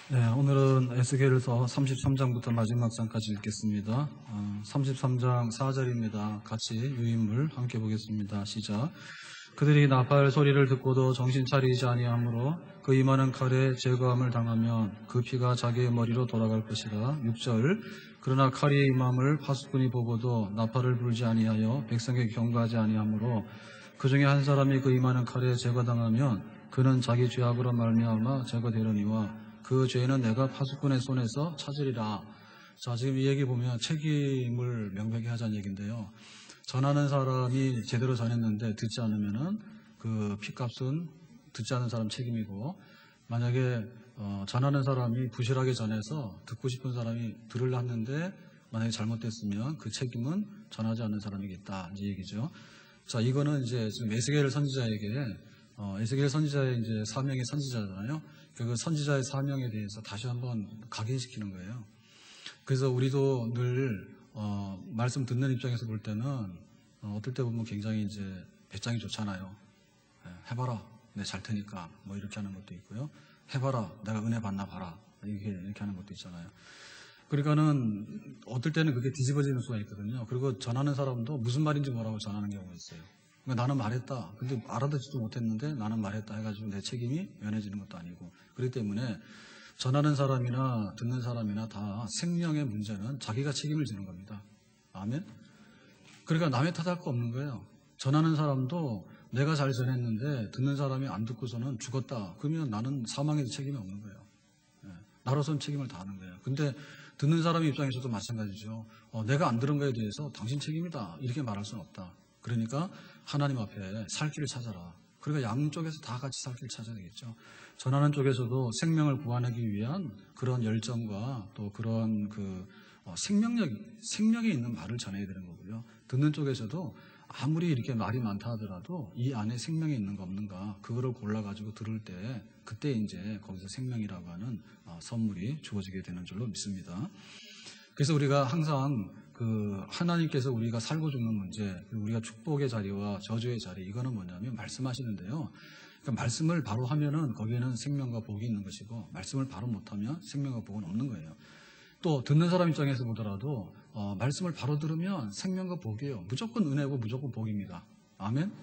네, 오늘은 에스겔서 33장부터 마지막 장까지 읽겠습니다. 33장 4절입니다. 같이 유인물 함께 보겠습니다. 시작. 그들이 나팔 소리를 듣고도 정신 차리지 아니하므로 그 임하는 칼에 제거함을 당하면 그 피가 자기의 머리로 돌아갈 것이라. 6절. 그러나 칼이 임함을 파수꾼이 보고도 나팔을 불지 아니하여 백성에게 경고하지 아니하므로 그 중에 한 사람이 그 임하는 칼에 제거당하면 그는 자기 죄악으로 말미암아 제거되려니와 그 죄는 내가 파수꾼의 손에서 찾으리라. 자, 지금 이 얘기 보면 책임을 명백히 하자는 얘기인데요. 전하는 사람이 제대로 전했는데 듣지 않으면은 그 피값은 듣지 않은 사람 책임이고, 만약에 전하는 사람이 부실하게 전해서 듣고 싶은 사람이 들으려 했는데 만약에 잘못됐으면 그 책임은 전하지 않는 사람이겠다, 이 얘기죠. 자, 이거는 이제 지금 에스겔 선지자에게 에스겔 선지자의 이제 사명의 선지자잖아요. 그 선지자의 사명에 대해서 다시 한번 각인시키는 거예요. 그래서 우리도 늘 말씀 듣는 입장에서 볼 때는 어떨 때 보면 굉장히 이제 배짱이 좋잖아요. 해봐라, 내 잘 테니까, 뭐 이렇게 하는 것도 있고요. 해봐라, 내가 은혜 받나 봐라, 이렇게 하는 것도 있잖아요. 그러니까는 어떨 때는 그게 뒤집어지는 수가 있거든요. 그리고 전하는 사람도 무슨 말인지 모르고 전하는 경우가 있어요. 그러니까 나는 말했다. 근데 알아듣지도 못했는데 나는 말했다 해가지고 내 책임이 면해지는 것도 아니고. 그렇기 때문에 전하는 사람이나 듣는 사람이나 다 생명의 문제는 자기가 책임을 지는 겁니다. 아멘? 그러니까 남의 탓할 거 없는 거예요. 전하는 사람도 내가 잘 전했는데 듣는 사람이 안 듣고서는 죽었다. 그러면 나는 사망에도 책임이 없는 거예요. 나로서는 책임을 다하는 거예요. 근데 듣는 사람의 입장에서도 마찬가지죠. 내가 안 들은 거에 대해서 당신 책임이다, 이렇게 말할 수는 없다. 그러니까 하나님 앞에 살 길을 찾아라. 그러니까 양쪽에서 다 같이 살 길을 찾아야 되겠죠. 전하는 쪽에서도 생명을 구하기 위한 그런 열정과 또 그런 생명이 있는 말을 전해야 되는 거고요. 듣는 쪽에서도 아무리 이렇게 말이 많다 하더라도 이 안에 생명이 있는가 없는가, 그거를 골라가지고 들을 때 그때 이제 거기서 생명이라고 하는 선물이 주어지게 되는 줄로 믿습니다. 그래서 우리가 항상 하나님께서 우리가 살고 죽는 문제, 우리가 축복의 자리와 저주의 자리, 이거는 뭐냐면 말씀하시는데요. 그러니까 말씀을 바로 하면은 거기에는 생명과 복이 있는 것이고, 말씀을 바로 못하면 생명과 복은 없는 거예요. 또 듣는 사람 입장에서 보더라도 말씀을 바로 들으면 생명과 복이에요. 무조건 은혜고 무조건 복입니다. 아멘?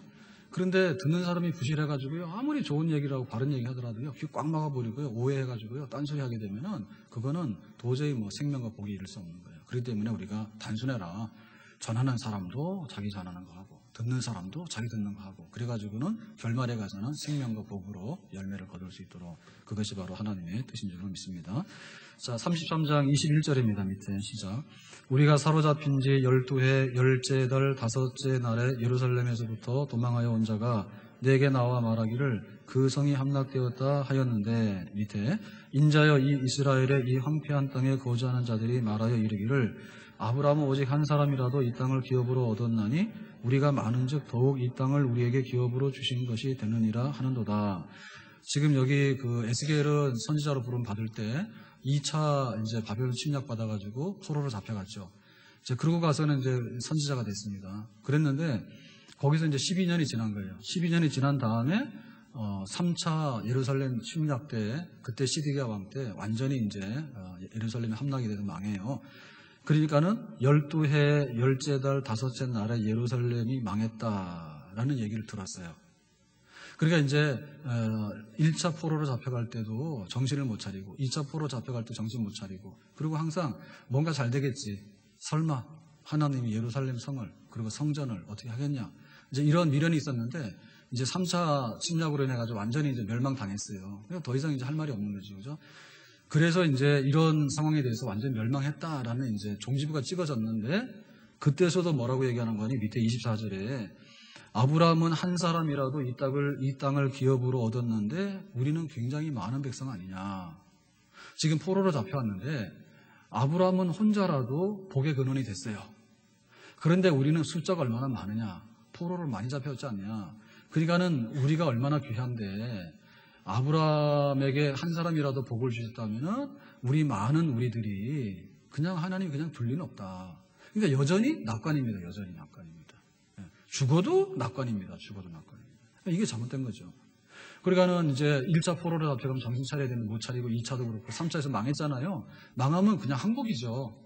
그런데 듣는 사람이 부실해가지고요, 아무리 좋은 얘기라고 바른 얘기 하더라도요, 귀 꽉 막아버리고요, 오해해가지고요, 딴소리 하게 되면은 그거는 도저히 생명과 복이 이룰 수 없는 거예요. 그렇기 때문에 우리가 단순해라. 전하는 사람도 자기 전하는 거 하고, 듣는 사람도 자기 듣는 거 하고, 그래가지고는 결말에 가서는 생명과 복으로 열매를 거둘 수 있도록, 그것이 바로 하나님의 뜻인 줄로 믿습니다. 자, 33장 21절입니다. 밑에 시작. 우리가 사로잡힌 지 12해 10째 달 5째 날에 예루살렘에서부터 도망하여 온 자가 내게 나와 말하기를 그 성이 함락되었다 하였는데, 밑에 인자여 이 이스라엘의 이 황폐한 땅에 거주하는 자들이 말하여 이르기를 아브라함은 오직 한 사람이라도 이 땅을 기업으로 얻었나니 우리가 많은즉 더욱 이 땅을 우리에게 기업으로 주신 것이 되느니라 하는도다. 지금 여기 에스겔은 선지자로 부름 받을 때 2차 이제 바벨론 침략 받아가지고 포로로 잡혀갔죠. 이제 그러고 가서는 이제 선지자가 됐습니다. 그랬는데 거기서 이제 12년이 지난 거예요. 12년이 지난 다음에 3차 예루살렘 침략 때, 그때 시드기야 왕 때 완전히 이제 예루살렘이 함락이 돼서 망해요. 그러니까는 12해 10째 달 5째 날에 예루살렘이 망했다라는 얘기를 들었어요. 그러니까 이제 1차 포로로 잡혀갈 때도 정신을 못 차리고, 2차 포로 잡혀갈 때 정신 못 차리고, 그리고 항상 뭔가 잘 되겠지, 설마 하나님이 예루살렘 성을 그리고 성전을 어떻게 하겠냐, 이제 이런 미련이 있었는데 이제 3차 침략으로 인해 가지고 완전히 이제 멸망당했어요. 그러니까 더 이상 이제 할 말이 없는 거죠, 그죠? 그래서 이제 이런 상황에 대해서 완전 멸망했다라는 이제 종지부가 찍어졌는데, 그때서도 뭐라고 얘기하는 거니? 밑에 24절에 아브라함은 한 사람이라도 이 땅을 기업으로 얻었는데 우리는 굉장히 많은 백성 아니냐. 지금 포로로 잡혀왔는데 아브라함은 혼자라도 복의 근원이 됐어요. 그런데 우리는 숫자가 얼마나 많으냐. 포로를 많이 잡혀왔지 않냐. 그러니까는 우리가 얼마나 귀한데 아브라함에게 한 사람이라도 복을 주셨다면은 우리 많은 우리들이 그냥 하나님 그냥 둘 리는 없다. 그러니까 여전히 낙관입니다. 여전히 낙관입니다. 죽어도 낙관입니다. 죽어도 낙관입니다. 이게 잘못된 거죠. 그러니까는 이제 1차 포로를 잡혀가면 정신 차려야 되는데 못 차리고 2차도 그렇고 3차에서 망했잖아요. 망하면 그냥 항복이죠.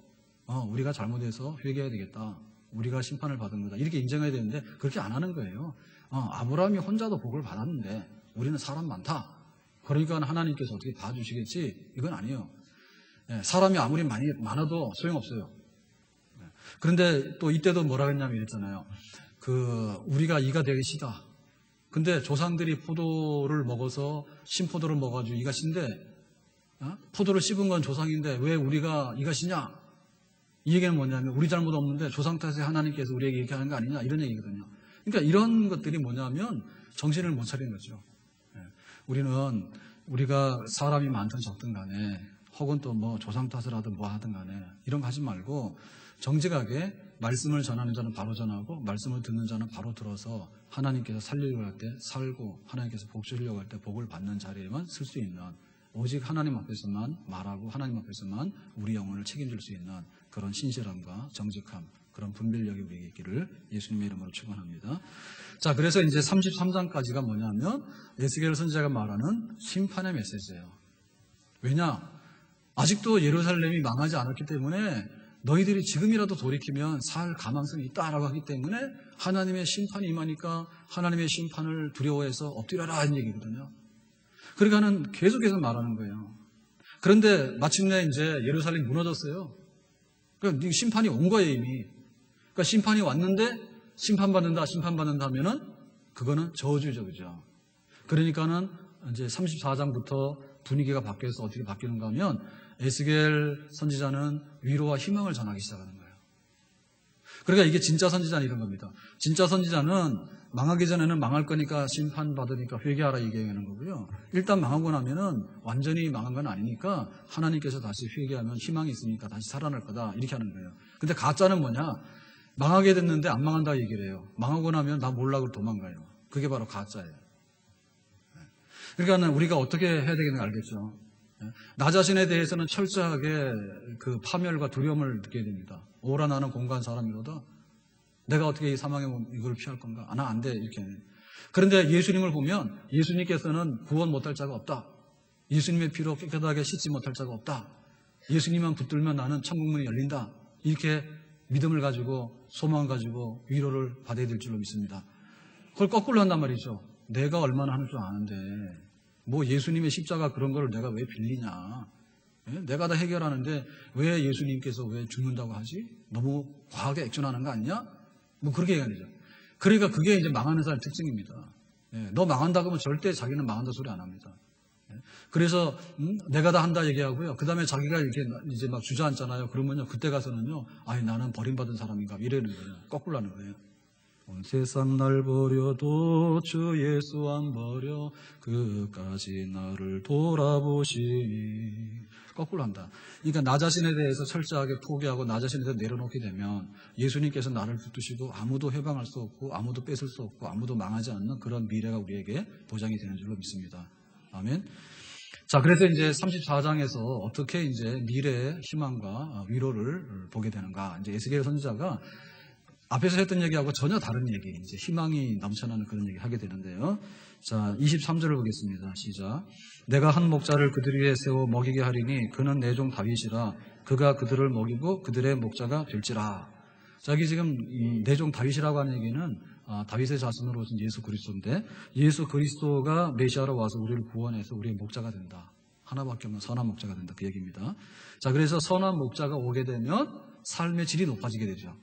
우리가 잘못해서 회개해야 되겠다. 우리가 심판을 받은 거다. 이렇게 인정해야 되는데 그렇게 안 하는 거예요. 아브라함이 혼자도 복을 받았는데 우리는 사람 많다. 그러니까 하나님께서 어떻게 봐주시겠지? 이건 아니에요. 사람이 아무리 많아도 소용없어요. 그런데 또 이때도 뭐라 했냐면 이랬잖아요. 우리가 이가 되기 시다. 근데 조상들이 포도를 먹어서 신포도를 먹어가지고 이가 신데 포도를 씹은 건 조상인데 왜 우리가 이가 시냐? 이 얘기는 뭐냐면 우리 잘못 없는데 조상 탓에 하나님께서 우리에게 이렇게 하는 거 아니냐 이런 얘기거든요. 그러니까 이런 것들이 뭐냐면 정신을 못 차리는 거죠. 우리는 우리가 사람이 많든 적든 간에 혹은 또 뭐 조상 탓을 하든 뭐 하든 간에 이런 거 하지 말고 정직하게 말씀을 전하는 자는 바로 전하고 말씀을 듣는 자는 바로 들어서 하나님께서 살리려고 할 때 살고 하나님께서 복 주려고 할 때 복을 받는 자리에만 쓸 수 있는 오직 하나님 앞에서만 말하고 하나님 앞에서만 우리 영혼을 책임질 수 있는 그런 신실함과 정직함 그런 분별력이 우리에게 있기를 예수님의 이름으로 축원합니다. 자, 그래서 이제 33장까지가 뭐냐면 에스겔 선지자가 말하는 심판의 메시지예요. 왜냐? 아직도 예루살렘이 망하지 않았기 때문에 너희들이 지금이라도 돌이키면 살 가망성이 있다라고 하기 때문에 하나님의 심판이 임하니까 하나님의 심판을 두려워해서 엎드려라 하는 얘기거든요. 그러니까는 계속해서 말하는 거예요. 그런데 마침내 이제 예루살렘이 무너졌어요. 그러니까 심판이 온 거예요, 이미. 그러니까 심판이 왔는데 심판받는다 하면은 그거는 저주죠, 그죠? 그러니까는 이제 34장부터 분위기가 바뀌어서 어떻게 바뀌는가 하면 에스겔 선지자는 위로와 희망을 전하기 시작하는 거예요. 그러니까 이게 진짜 선지자는 이런 겁니다. 진짜 선지자는 망하기 전에는 망할 거니까 심판받으니까 회개하라 얘기하는 거고요. 일단 망하고 나면은 완전히 망한 건 아니니까 하나님께서 다시 회개하면 희망이 있으니까 다시 살아날 거다 이렇게 하는 거예요. 근데 가짜는 뭐냐? 망하게 됐는데 안 망한다 얘기를 해요. 망하고 나면 나 몰라고 도망가요. 그게 바로 가짜예요. 그러니까 우리가 어떻게 해야 되겠는지 알겠죠? 나 자신에 대해서는 철저하게 그 파멸과 두려움을 느껴야 됩니다. 오라 나는 공고한 사람이로다. 내가 어떻게 이 사망의 이걸 피할 건가? 나 안 돼. 이렇게. 그런데 예수님을 보면 예수님께서는 구원 못할 자가 없다. 예수님의 피로 깨끗하게 씻지 못할 자가 없다. 예수님만 붙들면 나는 천국문이 열린다. 이렇게 믿음을 가지고 소망을 가지고 위로를 받아야 될 줄로 믿습니다. 그걸 거꾸로 한단 말이죠. 내가 얼마나 하는 줄 아는데 뭐 예수님의 십자가 그런 걸 내가 왜 빌리냐. 내가 다 해결하는데 왜 예수님께서 왜 죽는다고 하지? 너무 과하게 액션하는 거 아니냐? 뭐 그렇게 얘기하죠. 그러니까 그게 이제 망하는 사람의 특징입니다. 너 망한다고 하면 절대 자기는 망한다 소리 안 합니다. 그래서 내가 다 한다 얘기하고요. 그 다음에 자기가 이렇게 이제 막 주저앉잖아요. 그러면요 그때 가서는요, 아니 나는 버림받은 사람인가 이러는 거예요. 거꾸로 하는 거예요. 온 세상 날 버려도 주 예수 안 버려 그까지 나를 돌아보시니. 거꾸로 한다. 그러니까 나 자신에 대해서 철저하게 포기하고 나 자신에 대해서 내려놓게 되면 예수님께서 나를 붙드시고 아무도 해방할 수 없고 아무도 뺏을 수 없고 아무도 망하지 않는 그런 미래가 우리에게 보장이 되는 줄로 믿습니다. 아멘. 자, 그래서 이제 34장에서 어떻게 이제 미래의 희망과 위로를 보게 되는가. 이제 에스겔 선지자가 앞에서 했던 얘기하고 전혀 다른 얘기, 이제 희망이 넘쳐나는 그런 얘기 하게 되는데요. 자, 23절을 보겠습니다. 시작. 내가 한 목자를 그들 위에 세워 먹이게 하리니 그는 내 종 다윗이라 그가 그들을 먹이고 그들의 목자가 될지라. 자, 여기 지금 내 종 다윗이라고 하는 얘기는 다윗의 자손으로 오신 예수 그리스도인데 예수 그리스도가 메시아로 와서 우리를 구원해서 우리의 목자가 된다. 하나밖에 없는 선한 목자가 된다. 그 얘기입니다. 자, 그래서 선한 목자가 오게 되면 삶의 질이 높아지게 되죠.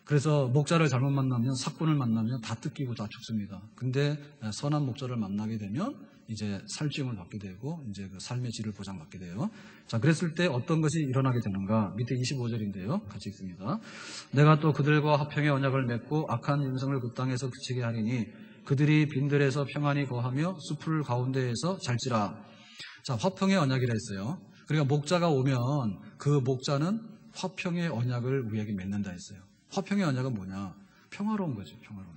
그래서 목자를 잘못 만나면 사꾼을 만나면 다 뜯기고 다 죽습니다. 근데 선한 목자를 만나게 되면 이제 살찌움을 받게 되고 이제 그 삶의 질을 보장받게 돼요. 자, 그랬을 때 어떤 것이 일어나게 되는가? 밑에 25절인데요. 같이 읽습니다. 내가 또 그들과 화평의 언약을 맺고 악한 음성을 그 땅에서 그치게 하리니 그들이 빈들에서 평안히 거하며 숲을 가운데에서 잘지라. 자, 화평의 언약이라 했어요. 그러니까 목자가 오면 그 목자는 화평의 언약을 우리에게 맺는다 했어요. 화평의 언약은 뭐냐? 평화로운 거죠. 평화로운.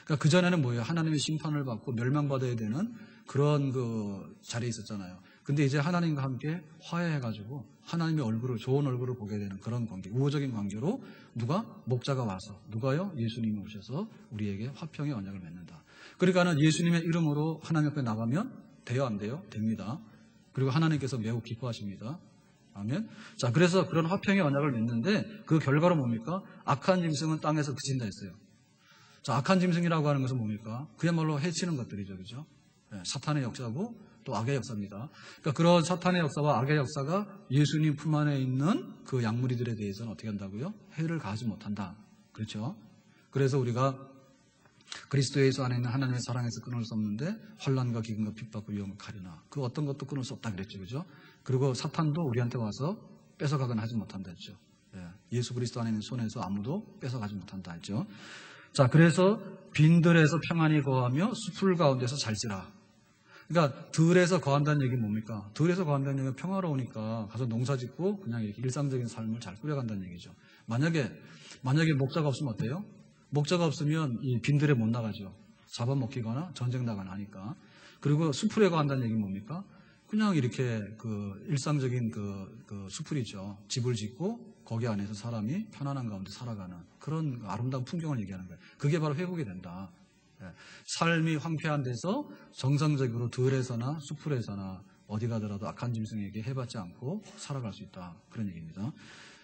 그러니까 그전에는 뭐예요? 하나님의 심판을 받고 멸망받아야 되는 그런 그 자리에 있었잖아요. 근데 이제 하나님과 함께 화해해가지고 하나님의 얼굴을, 좋은 얼굴을 보게 되는 그런 관계, 우호적인 관계로 누가? 목자가 와서, 누가요? 예수님이 오셔서 우리에게 화평의 언약을 맺는다. 그러니까는 예수님의 이름으로 하나님 앞에 나가면 돼요, 안 돼요? 됩니다. 그리고 하나님께서 매우 기뻐하십니다. 아멘. 자, 그래서 그런 화평의 언약을 맺는데 그 결과로 뭡니까? 악한 짐승은 땅에서 그친다 했어요. 자, 악한 짐승이라고 하는 것은 뭡니까? 그야말로 해치는 것들이죠, 그죠? 네, 사탄의 역사고 또 악의 역사입니다. 그러니까 그런 사탄의 역사와 악의 역사가 예수님 품 안에 있는 그 양무리들에 대해서는 어떻게 한다고요? 해를 가하지 못한다. 그렇죠? 그래서 우리가 그리스도 예수 안에 있는 하나님의 사랑에서 끊을 수 없는데 환난과 기근과 핍박과 위험을 가리나 그 어떤 것도 끊을 수 없다 그랬죠, 그죠? 그리고 사탄도 우리한테 와서 뺏어가거나 하지 못한다 했죠. 예수 그리스도 안에 있는 손에서 아무도 뺏어가지 못한다 했죠. 자, 그래서 빈들에서 평안히 거하며 수풀 가운데서 잘지라. 그러니까 들에서 거한다는 얘기는 뭡니까? 들에서 거한다는 얘기는 평화로우니까 가서 농사 짓고 그냥 이렇게 일상적인 삶을 잘 꾸려간다는 얘기죠. 만약에 목자가 없으면 어때요? 목자가 없으면 이 빈들에 못 나가죠. 잡아먹히거나 전쟁 나거나 하니까. 그리고 수풀에 거한다는 얘기는 뭡니까? 그냥 이렇게 그 일상적인 그 수풀이죠. 집을 짓고 거기 안에서 사람이 편안한 가운데 살아가는 그런 아름다운 풍경을 얘기하는 거예요. 그게 바로 회복이 된다. 삶이 황폐한 데서 정상적으로 들에서나 수풀에서나 어디 가더라도 악한 짐승에게 해받지 않고 살아갈 수 있다. 그런 얘기입니다.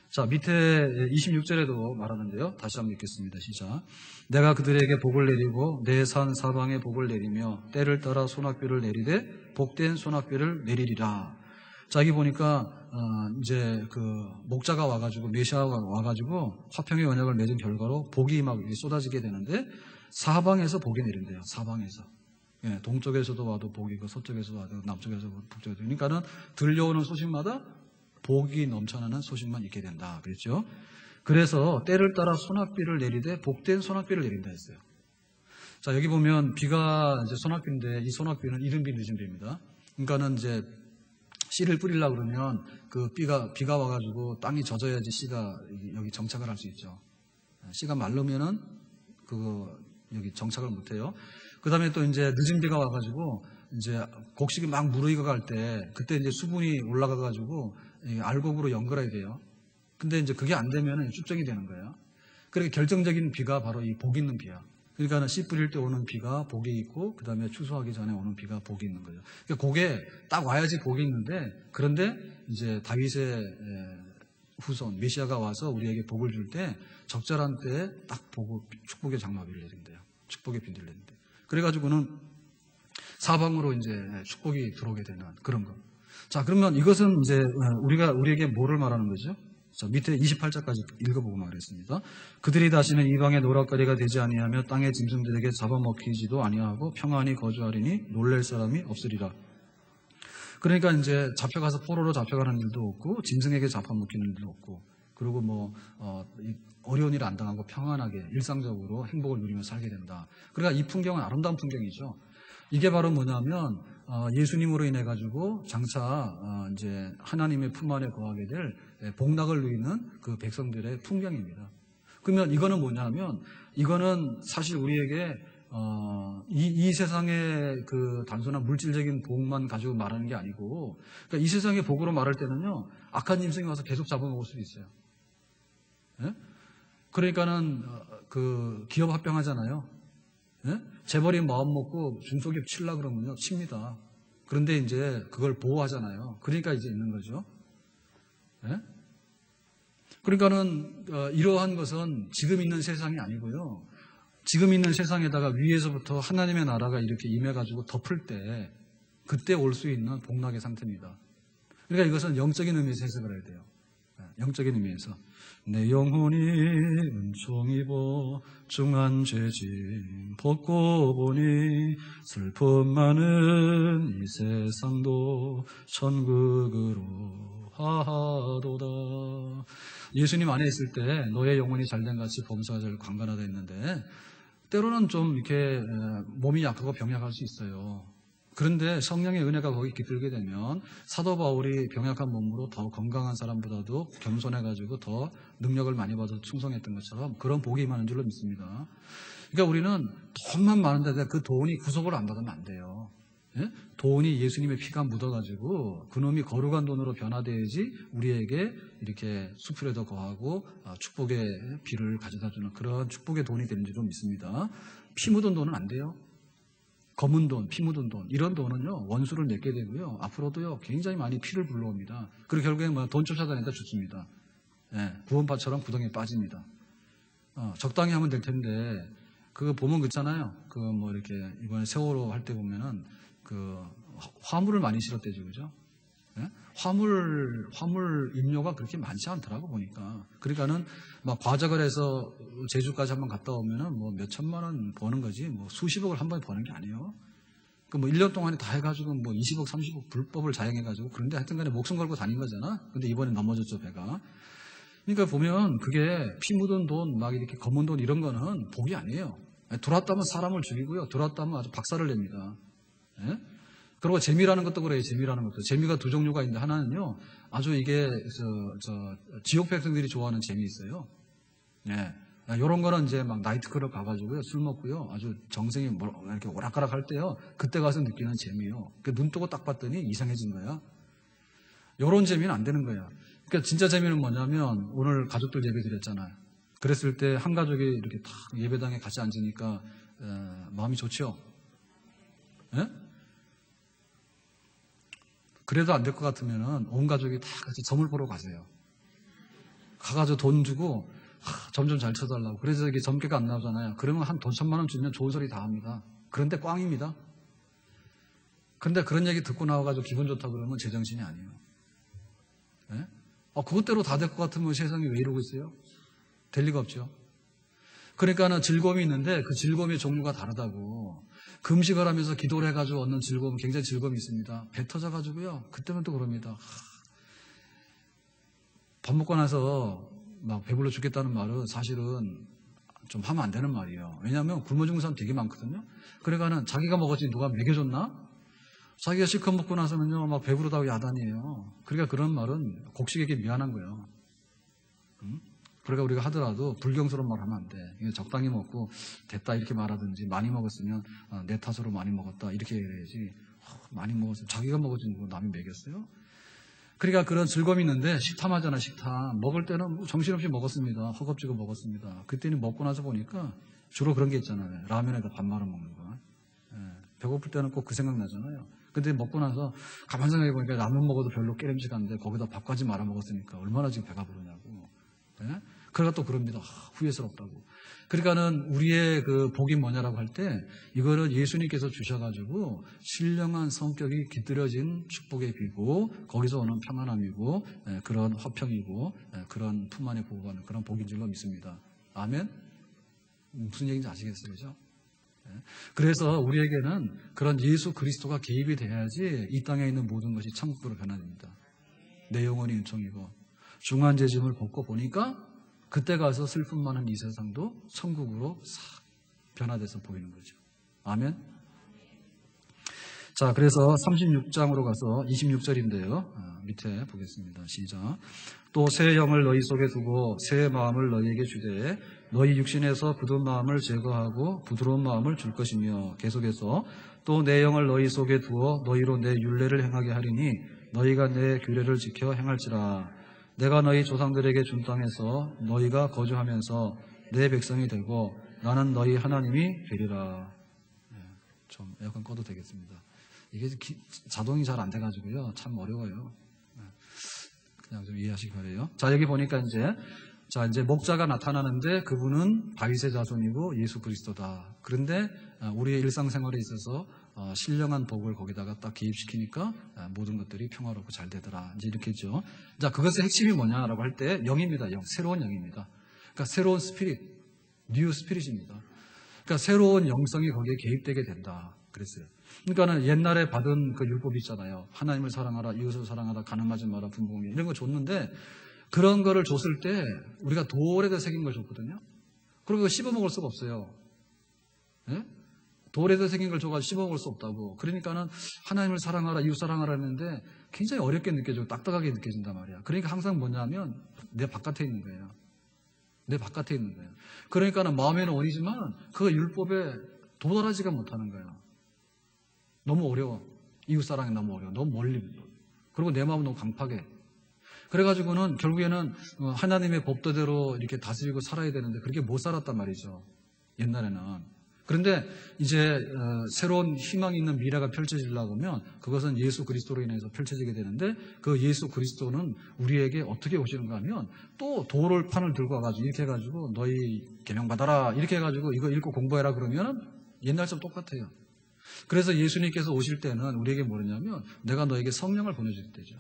자, 밑에 26절에도 말하는데요. 다시 한번 읽겠습니다. 시작. 내가 그들에게 복을 내리고 내 산 사방에 복을 내리며 때를 따라 소낙비를 내리되 복된 소낙비를 내리리라. 자, 여기 보니까 이제 그 목자가 와가지고 메시아가 와가지고 화평의 언약을 맺은 결과로 복이 막 쏟아지게 되는데 사방에서 복이 내린대요. 사방에서. 예, 동쪽에서도 와도 복이고 서쪽에서도 와도 남쪽에서 와도 북쪽에서. 그러니까는 들려오는 소식마다 복이 넘쳐나는 소식만 있게 된다. 그랬죠? 그래서 때를 따라 소낙비를 내리되 복된 소낙비를 내린다 했어요. 자, 여기 보면 비가 이제 소낙비인데 이 소낙비는 이른비 늦은비입니다. 그러니까는 이제 씨를 뿌리려고 그러면 그 비가 와가지고 땅이 젖어야지 씨가 여기 정착을 할 수 있죠. 씨가 마르면은 여기 정착을 못 해요. 그 다음에 또 이제 늦은 비가 와가지고 이제 곡식이 막 무르익어갈 때 그때 이제 수분이 올라가가지고 알곡으로 연결해야 돼요. 근데 이제 그게 안 되면은 축적이 되는 거예요. 그러니까 결정적인 비가 바로 이 복 있는 비야. 그러니까 씨 뿌릴 때 오는 비가 복이 있고 그 다음에 추수하기 전에 오는 비가 복이 있는 거죠. 그러니까 그게 딱 와야지 복이 있는데 그런데 이제 다윗의 후손 메시아가 와서 우리에게 복을 줄 때 적절한 때에 딱 축복의 장마비를 내린대요. 축복의 비를 내린대요. 그래가지고는 사방으로 이제 축복이 들어오게 되는 그런 거. 자, 그러면 이것은 이제 우리에게 뭐를 말하는 거죠? 자, 밑에 28절까지 읽어보고 말했습니다. 그들이 다시는 이방의 노락거리가 되지 아니하며 땅의 짐승들에게 잡아먹히지도 아니하고 평안히 거주하리니 놀랄 사람이 없으리라. 그러니까 이제 잡혀가서 포로로 잡혀가는 일도 없고 짐승에게 잡아먹히는 일도 없고 그리고 뭐 어려운 일 안 당하고 평안하게 일상적으로 행복을 누리며 살게 된다. 그러니까 이 풍경은 아름다운 풍경이죠. 이게 바로 뭐냐면 예수님으로 인해 가지고 장차 이제 하나님의 품 안에 거하게 될 복락을 누리는 그 백성들의 풍경입니다. 그러면 이거는 뭐냐면 이거는 사실 우리에게 이 세상의 그 단순한 물질적인 복만 가지고 말하는 게 아니고 그러니까 이 세상의 복으로 말할 때는요 악한 짐승이 와서 계속 잡아먹을 수도 있어요. 예? 그러니까는 그 기업 합병하잖아요. 예? 재벌이 마음 먹고 중소기업 칠라 그러면요 칩니다. 그런데 이제 그걸 보호하잖아요. 그러니까 이제 있는 거죠. 예? 그러니까는 이러한 것은 지금 있는 세상이 아니고요. 지금 있는 세상에다가 위에서부터 하나님의 나라가 이렇게 임해가지고 덮을 때 그때 올 수 있는 복락의 상태입니다. 그러니까 이것은 영적인 의미에서 해석을 해야 돼요. 영적인 의미에서 내 영혼이 은총 입어 중한 죄짐 벗고 보니 슬픔 많은 이 세상도 천국으로 하도다. 예수님 안에 있을 때 너의 영혼이 잘된 같이 범사가 잘 강건하다 했는데 때로는 좀 이렇게 몸이 약하고 병약할 수 있어요. 그런데 성령의 은혜가 거기 깃들게 되면 사도 바울이 병약한 몸으로 더 건강한 사람보다도 겸손해가지고 더 능력을 많이 받아서 충성했던 것처럼 그런 복이 임하는 줄로 믿습니다. 그러니까 우리는 돈만 많은데 그 돈이 구속을 안 받으면 안 돼요. 예? 돈이 예수님의 피가 묻어가지고 그놈이 거룩한 돈으로 변화되어야지 우리에게 이렇게 수풀에도 거하고 축복의 비를 가져다주는 그런 축복의 돈이 되는 줄로 믿습니다. 피 묻은 돈은 안 돼요. 검은 돈, 피 묻은 돈 이런 돈은요 원수를 맺게 되고요 앞으로도요 굉장히 많이 피를 불러옵니다. 그리고 결국엔 돈 쫓아다니다 죽습니다. 예, 구원파처럼 구덩이에 빠집니다. 적당히 하면 될 텐데 그거 보면 그렇잖아요. 그 뭐 이렇게 이번에 세월호 할 때 보면은 그 화물을 많이 실었대죠, 그죠? 예? 화물 임료가 그렇게 많지 않더라고 보니까. 그러니까는 막 과적을 해서 제주까지 한번 갔다 오면은 뭐 몇 천만 원 버는 거지, 뭐 수십억을 한 번에 버는 게 아니에요. 그 뭐 1년 동안에 다 해가지고 뭐 20억, 30억 불법을 자행해가지고 그런데 하여튼간에 목숨 걸고 다닌 거잖아. 근데 이번에 넘어졌죠, 배가. 그러니까 보면 그게 피 묻은 돈, 막 이렇게 검은 돈 이런 거는 복이 아니에요. 들어왔다면 사람을 죽이고요. 들어왔다면 아주 박살을 냅니다. 예? 그리고 재미라는 것도 그래요. 재미라는 것도. 재미가 두 종류가 있는데 하나는요. 아주 이게 지옥 백성들이 좋아하는 재미 있어요. 예. 이런 거는 이제 막 나이트클럽 가가지고요. 술 먹고요. 아주 정성이 이렇게 오락가락 할 때요. 그때 가서 느끼는 재미요. 눈 뜨고 딱 봤더니 이상해진 거야. 이런 재미는 안 되는 거야. 그러니까 진짜 재미는 뭐냐면 오늘 가족들 예배 드렸잖아요. 그랬을 때 한 가족이 이렇게 딱 예배당에 같이 앉으니까 마음이 좋죠. 예? 그래도 안 될 것 같으면 온 가족이 다 같이 점을 보러 가세요. 가가지고 돈 주고 점 좀 잘 쳐달라고. 그래서 이게 점괘가 안 나오잖아요. 그러면 한 돈 1,000만 원 주면 좋은 소리 다 합니다. 그런데 꽝입니다. 근데 그런 얘기 듣고 나와가지고 기분 좋다 그러면 제정신이 아니에요. 예? 그것대로 다 될 것 같으면 세상이 왜 이러고 있어요? 될 리가 없죠. 그러니까는 즐거움이 있는데 그 즐거움의 종류가 다르다고. 금식을 하면서 기도를 해가지고 얻는 즐거움은 굉장히 즐거움이 있습니다. 배 터져가지고요. 그때는 또 그럽니다. 밥 먹고 나서 막 배불러 죽겠다는 말은 사실은 좀 하면 안 되는 말이에요. 왜냐하면 굶어 죽는 사람 되게 많거든요. 그러니까는 자기가 먹었지 누가 먹여줬나? 자기가 실컷 먹고 나서는요, 막 배부르다고 야단이에요. 그러니까 그런 말은 곡식에게 미안한 거예요. 그러니까 우리가 하더라도 불경스러운 말 하면 안 돼. 적당히 먹고 됐다 이렇게 말하든지 많이 먹었으면 내 탓으로 많이 먹었다 이렇게 얘기해야지. 많이 먹었으면 자기가 먹었지 누구 남이 먹였어요? 그러니까 그런 즐거움이 있는데 식탐하잖아. 식탐. 먹을 때는 정신없이 먹었습니다. 허겁지겁 먹었습니다. 그때는 먹고 나서 보니까 주로 그런 게 있잖아요. 라면에다 밥 말아 먹는 거. 배고플 때는 꼭 그 생각 나잖아요. 근데 먹고 나서 가만 생각해 보니까 라면 먹어도 별로 깨름직한데 거기다 밥까지 말아 먹었으니까 얼마나 지금 배가 부르냐고. 예? 그러다 또 그럽니다. 후회스럽다고. 그러니까는 우리의 그 복이 뭐냐라고 할 때 이거는 예수님께서 주셔가지고 신령한 성격이 깃들여진 축복의 비고 거기서 오는 평안함이고 그런 화평이고 그런 품 안에 보호하는 그런 복인 줄로 믿습니다. 아멘? 무슨 얘기인지 아시겠어요? 그죠? 그래서 우리에게는 그런 예수 그리스도가 개입이 돼야지 이 땅에 있는 모든 것이 천국으로 변화됩니다. 내 영혼이 은총이고 중한 죄짐을 벗고 보니까 그때 가서 슬픔 많은 이 세상도 천국으로 싹 변화돼서 보이는 거죠. 아멘. 자, 그래서 36장으로 가서 26절인데요. 밑에 보겠습니다. 시작. 또 새 영을 너희 속에 두고 새 마음을 너희에게 주되 너희 육신에서 굳은 마음을 제거하고 부드러운 마음을 줄 것이며 계속해서 또 내 영을 너희 속에 두어 너희로 내 율례를 행하게 하리니 너희가 내 규례를 지켜 행할지라. 내가 너희 조상들에게 준 땅에서 너희가 거주하면서 내 백성이 되고 나는 너희 하나님이 되리라. 좀 에어컨 꺼도 되겠습니다. 이게 자동이 잘 안 돼가지고요. 참 어려워요. 그냥 좀 이해하시기 바래요. 자, 여기 보니까 이제 목자가 나타나는데 그분은 다윗의 자손이고 예수 그리스도다. 그런데 우리의 일상생활에 있어서 신령한 복을 거기다가 딱 개입시키니까 모든 것들이 평화롭고 잘 되더라. 이제 이렇게죠. 자, 그것의 핵심이 뭐냐라고 할 때 영입니다. 영, 새로운 영입니다. 그러니까 새로운 스피릿, 뉴 스피릿입니다. 그러니까 새로운 영성이 거기에 개입되게 된다. 그랬어요. 그러니까는 옛날에 받은 그 율법이 있잖아요. 하나님을 사랑하라, 이웃을 사랑하라, 가늠하지 마라, 분봉이 이런 거 줬는데 그런 거를 줬을 때 우리가 돌에다 새긴 걸 줬거든요. 그리고 씹어 먹을 수가 없어요. 네? 돌에다 새긴 걸 줘가지고 씹어 먹을 수 없다고. 그러니까는 하나님을 사랑하라, 이웃 사랑하라 했는데 굉장히 어렵게 느껴지고 딱딱하게 느껴진단 말이야. 그러니까 항상 뭐냐면 내 바깥에 있는 거예요. 내 바깥에 있는 거예요. 그러니까는 마음에는 원이지만 그 율법에 도달하지가 못하는 거예요. 너무 어려워. 이웃사랑이 너무 어려워. 너무 멀리. 그리고 내 마음은 너무 강팍해. 그래가지고는 결국에는 하나님의 법도대로 이렇게 다스리고 살아야 되는데 그렇게 못 살았단 말이죠. 옛날에는. 그런데 이제 새로운 희망이 있는 미래가 펼쳐지려고 하면 그것은 예수 그리스도로 인해서 펼쳐지게 되는데 그 예수 그리스도는 우리에게 어떻게 오시는가 하면 또 판을 들고 와가지고 이렇게 해가지고 너희 계명 받아라 이렇게 해가지고 이거 읽고 공부해라 그러면 옛날처럼 똑같아요. 그래서 예수님께서 오실 때는 우리에게 뭐냐면 내가 너에게 성령을 보내줄 때죠.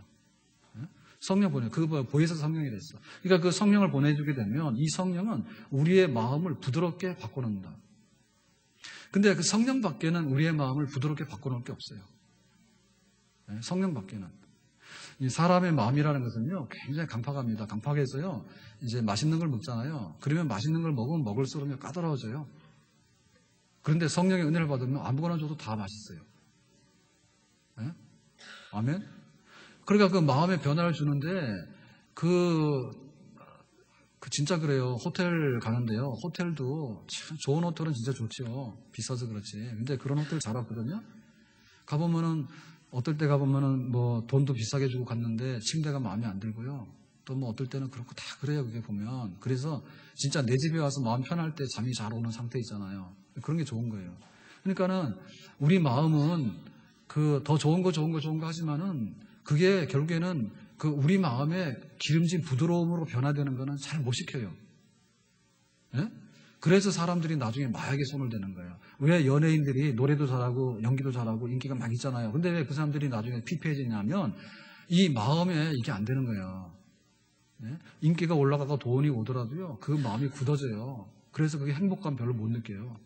성령 보내. 그 보혜사 성령이 됐어. 그러니까 그 성령을 보내주게 되면 이 성령은 우리의 마음을 부드럽게 바꿔놓는다. 근데 그 성령 밖에는 우리의 마음을 부드럽게 바꿔놓을 게 없어요. 성령 밖에는. 이 사람의 마음이라는 것은요, 굉장히 강팍합니다. 강팍해서요, 이제 맛있는 걸 먹잖아요. 그러면 맛있는 걸 먹으면 먹을수록 까다로워져요. 그런데 성령의 은혜를 받으면 아무거나 줘도 다 맛있어요. 네? 아멘? 그러니까 그 마음의 변화를 주는데, 진짜 그래요. 호텔 가는데요. 호텔도 참 좋은 호텔은 진짜 좋죠. 비싸서 그렇지. 근데 그런 호텔 잘 왔거든요. 가보면은, 어떨 때 가보면은 뭐 돈도 비싸게 주고 갔는데 침대가 마음에 안 들고요. 또 뭐 어떨 때는 그렇고 다 그래요. 그게 보면. 그래서 진짜 내 집에 와서 마음 편할 때 잠이 잘 오는 상태 있잖아요. 그런 게 좋은 거예요. 그러니까는 우리 마음은 더 좋은 거 하지만은 그게 결국에는 우리 마음의 기름진 부드러움으로 변화되는 거는 잘 못 시켜요. 예? 그래서 사람들이 나중에 마약에 손을 대는 거예요. 왜 연예인들이 노래도 잘하고 연기도 잘하고 인기가 막 있잖아요. 근데 왜 그 사람들이 나중에 피폐해지냐면 이 마음에 이게 안 되는 거예요. 예? 인기가 올라가고 돈이 오더라도요. 그 마음이 굳어져요. 그래서 그게 행복감 별로 못 느껴요.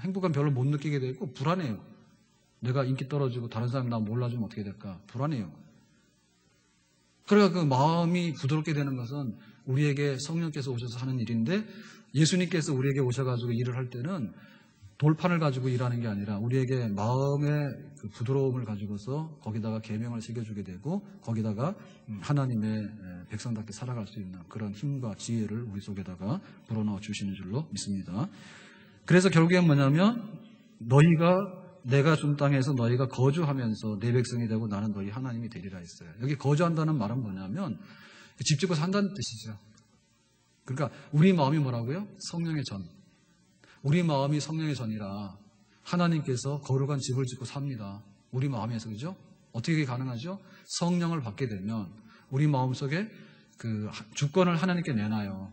행복감 별로 못 느끼게 되고 불안해요. 내가 인기 떨어지고 다른 사람 나 몰라주면 어떻게 될까? 불안해요. 그러니까 그 마음이 부드럽게 되는 것은 우리에게 성령께서 오셔서 하는 일인데 예수님께서 우리에게 오셔가지고 일을 할 때는 돌판을 가지고 일하는 게 아니라 우리에게 마음의 그 부드러움을 가지고서 거기다가 계명을 새겨주게 되고 거기다가 하나님의 백성답게 살아갈 수 있는 그런 힘과 지혜를 우리 속에다가 불어넣어 주시는 줄로 믿습니다. 그래서 결국엔 뭐냐면 내가 준 땅에서 너희가 거주하면서 내 백성이 되고 나는 너희 하나님이 되리라 했어요. 여기 거주한다는 말은 뭐냐면 집 짓고 산다는 뜻이죠. 그러니까 우리 마음이 뭐라고요? 성령의 전. 우리 마음이 성령의 전이라 하나님께서 거룩한 집을 짓고 삽니다. 우리 마음에서 그죠? 어떻게 가능하죠? 성령을 받게 되면 우리 마음속에 그 주권을 하나님께 내놔요.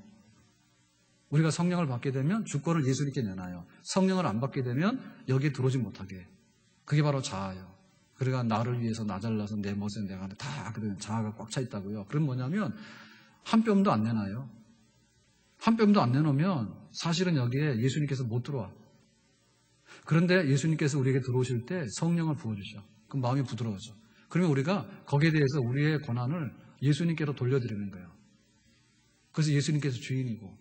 우리가 성령을 받게 되면 주권을 예수님께 내놔요. 성령을 안 받게 되면 여기에 들어오지 못하게. 그게 바로 자아예요. 그러니까 나를 위해서 나 잘라서 내 멋에 내가 다 그런 자아가 꽉 차 있다고요. 그럼 뭐냐면 한 뼘도 안 내놔요. 한 뼘도 안 내놓으면 사실은 여기에 예수님께서 못 들어와. 그런데 예수님께서 우리에게 들어오실 때 성령을 부어주셔. 그럼 마음이 부드러워져. 그러면 우리가 거기에 대해서 우리의 권한을 예수님께로 돌려드리는 거예요. 그래서 예수님께서 주인이고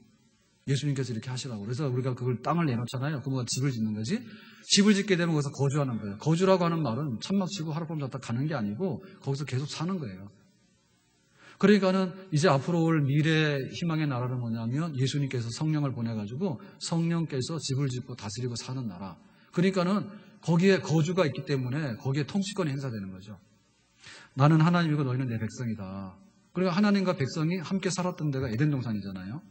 예수님께서 이렇게 하시라고. 그래서 우리가 그걸 땅을 내놓잖아요. 그러면 집을 짓는 거지. 집을 짓게 되면 거기서 거주하는 거예요. 거주라고 하는 말은 천막 치고 하룻밤 잤다 가는 게 아니고 거기서 계속 사는 거예요. 그러니까는 이제 앞으로 올 미래 희망의 나라는 뭐냐면 예수님께서 성령을 보내가지고 성령께서 집을 짓고 다스리고 사는 나라. 그러니까는 거기에 거주가 있기 때문에 거기에 통치권이 행사되는 거죠. 나는 하나님이고 너희는 내 백성이다. 그러니까 하나님과 백성이 함께 살았던 데가 에덴 동산이잖아요.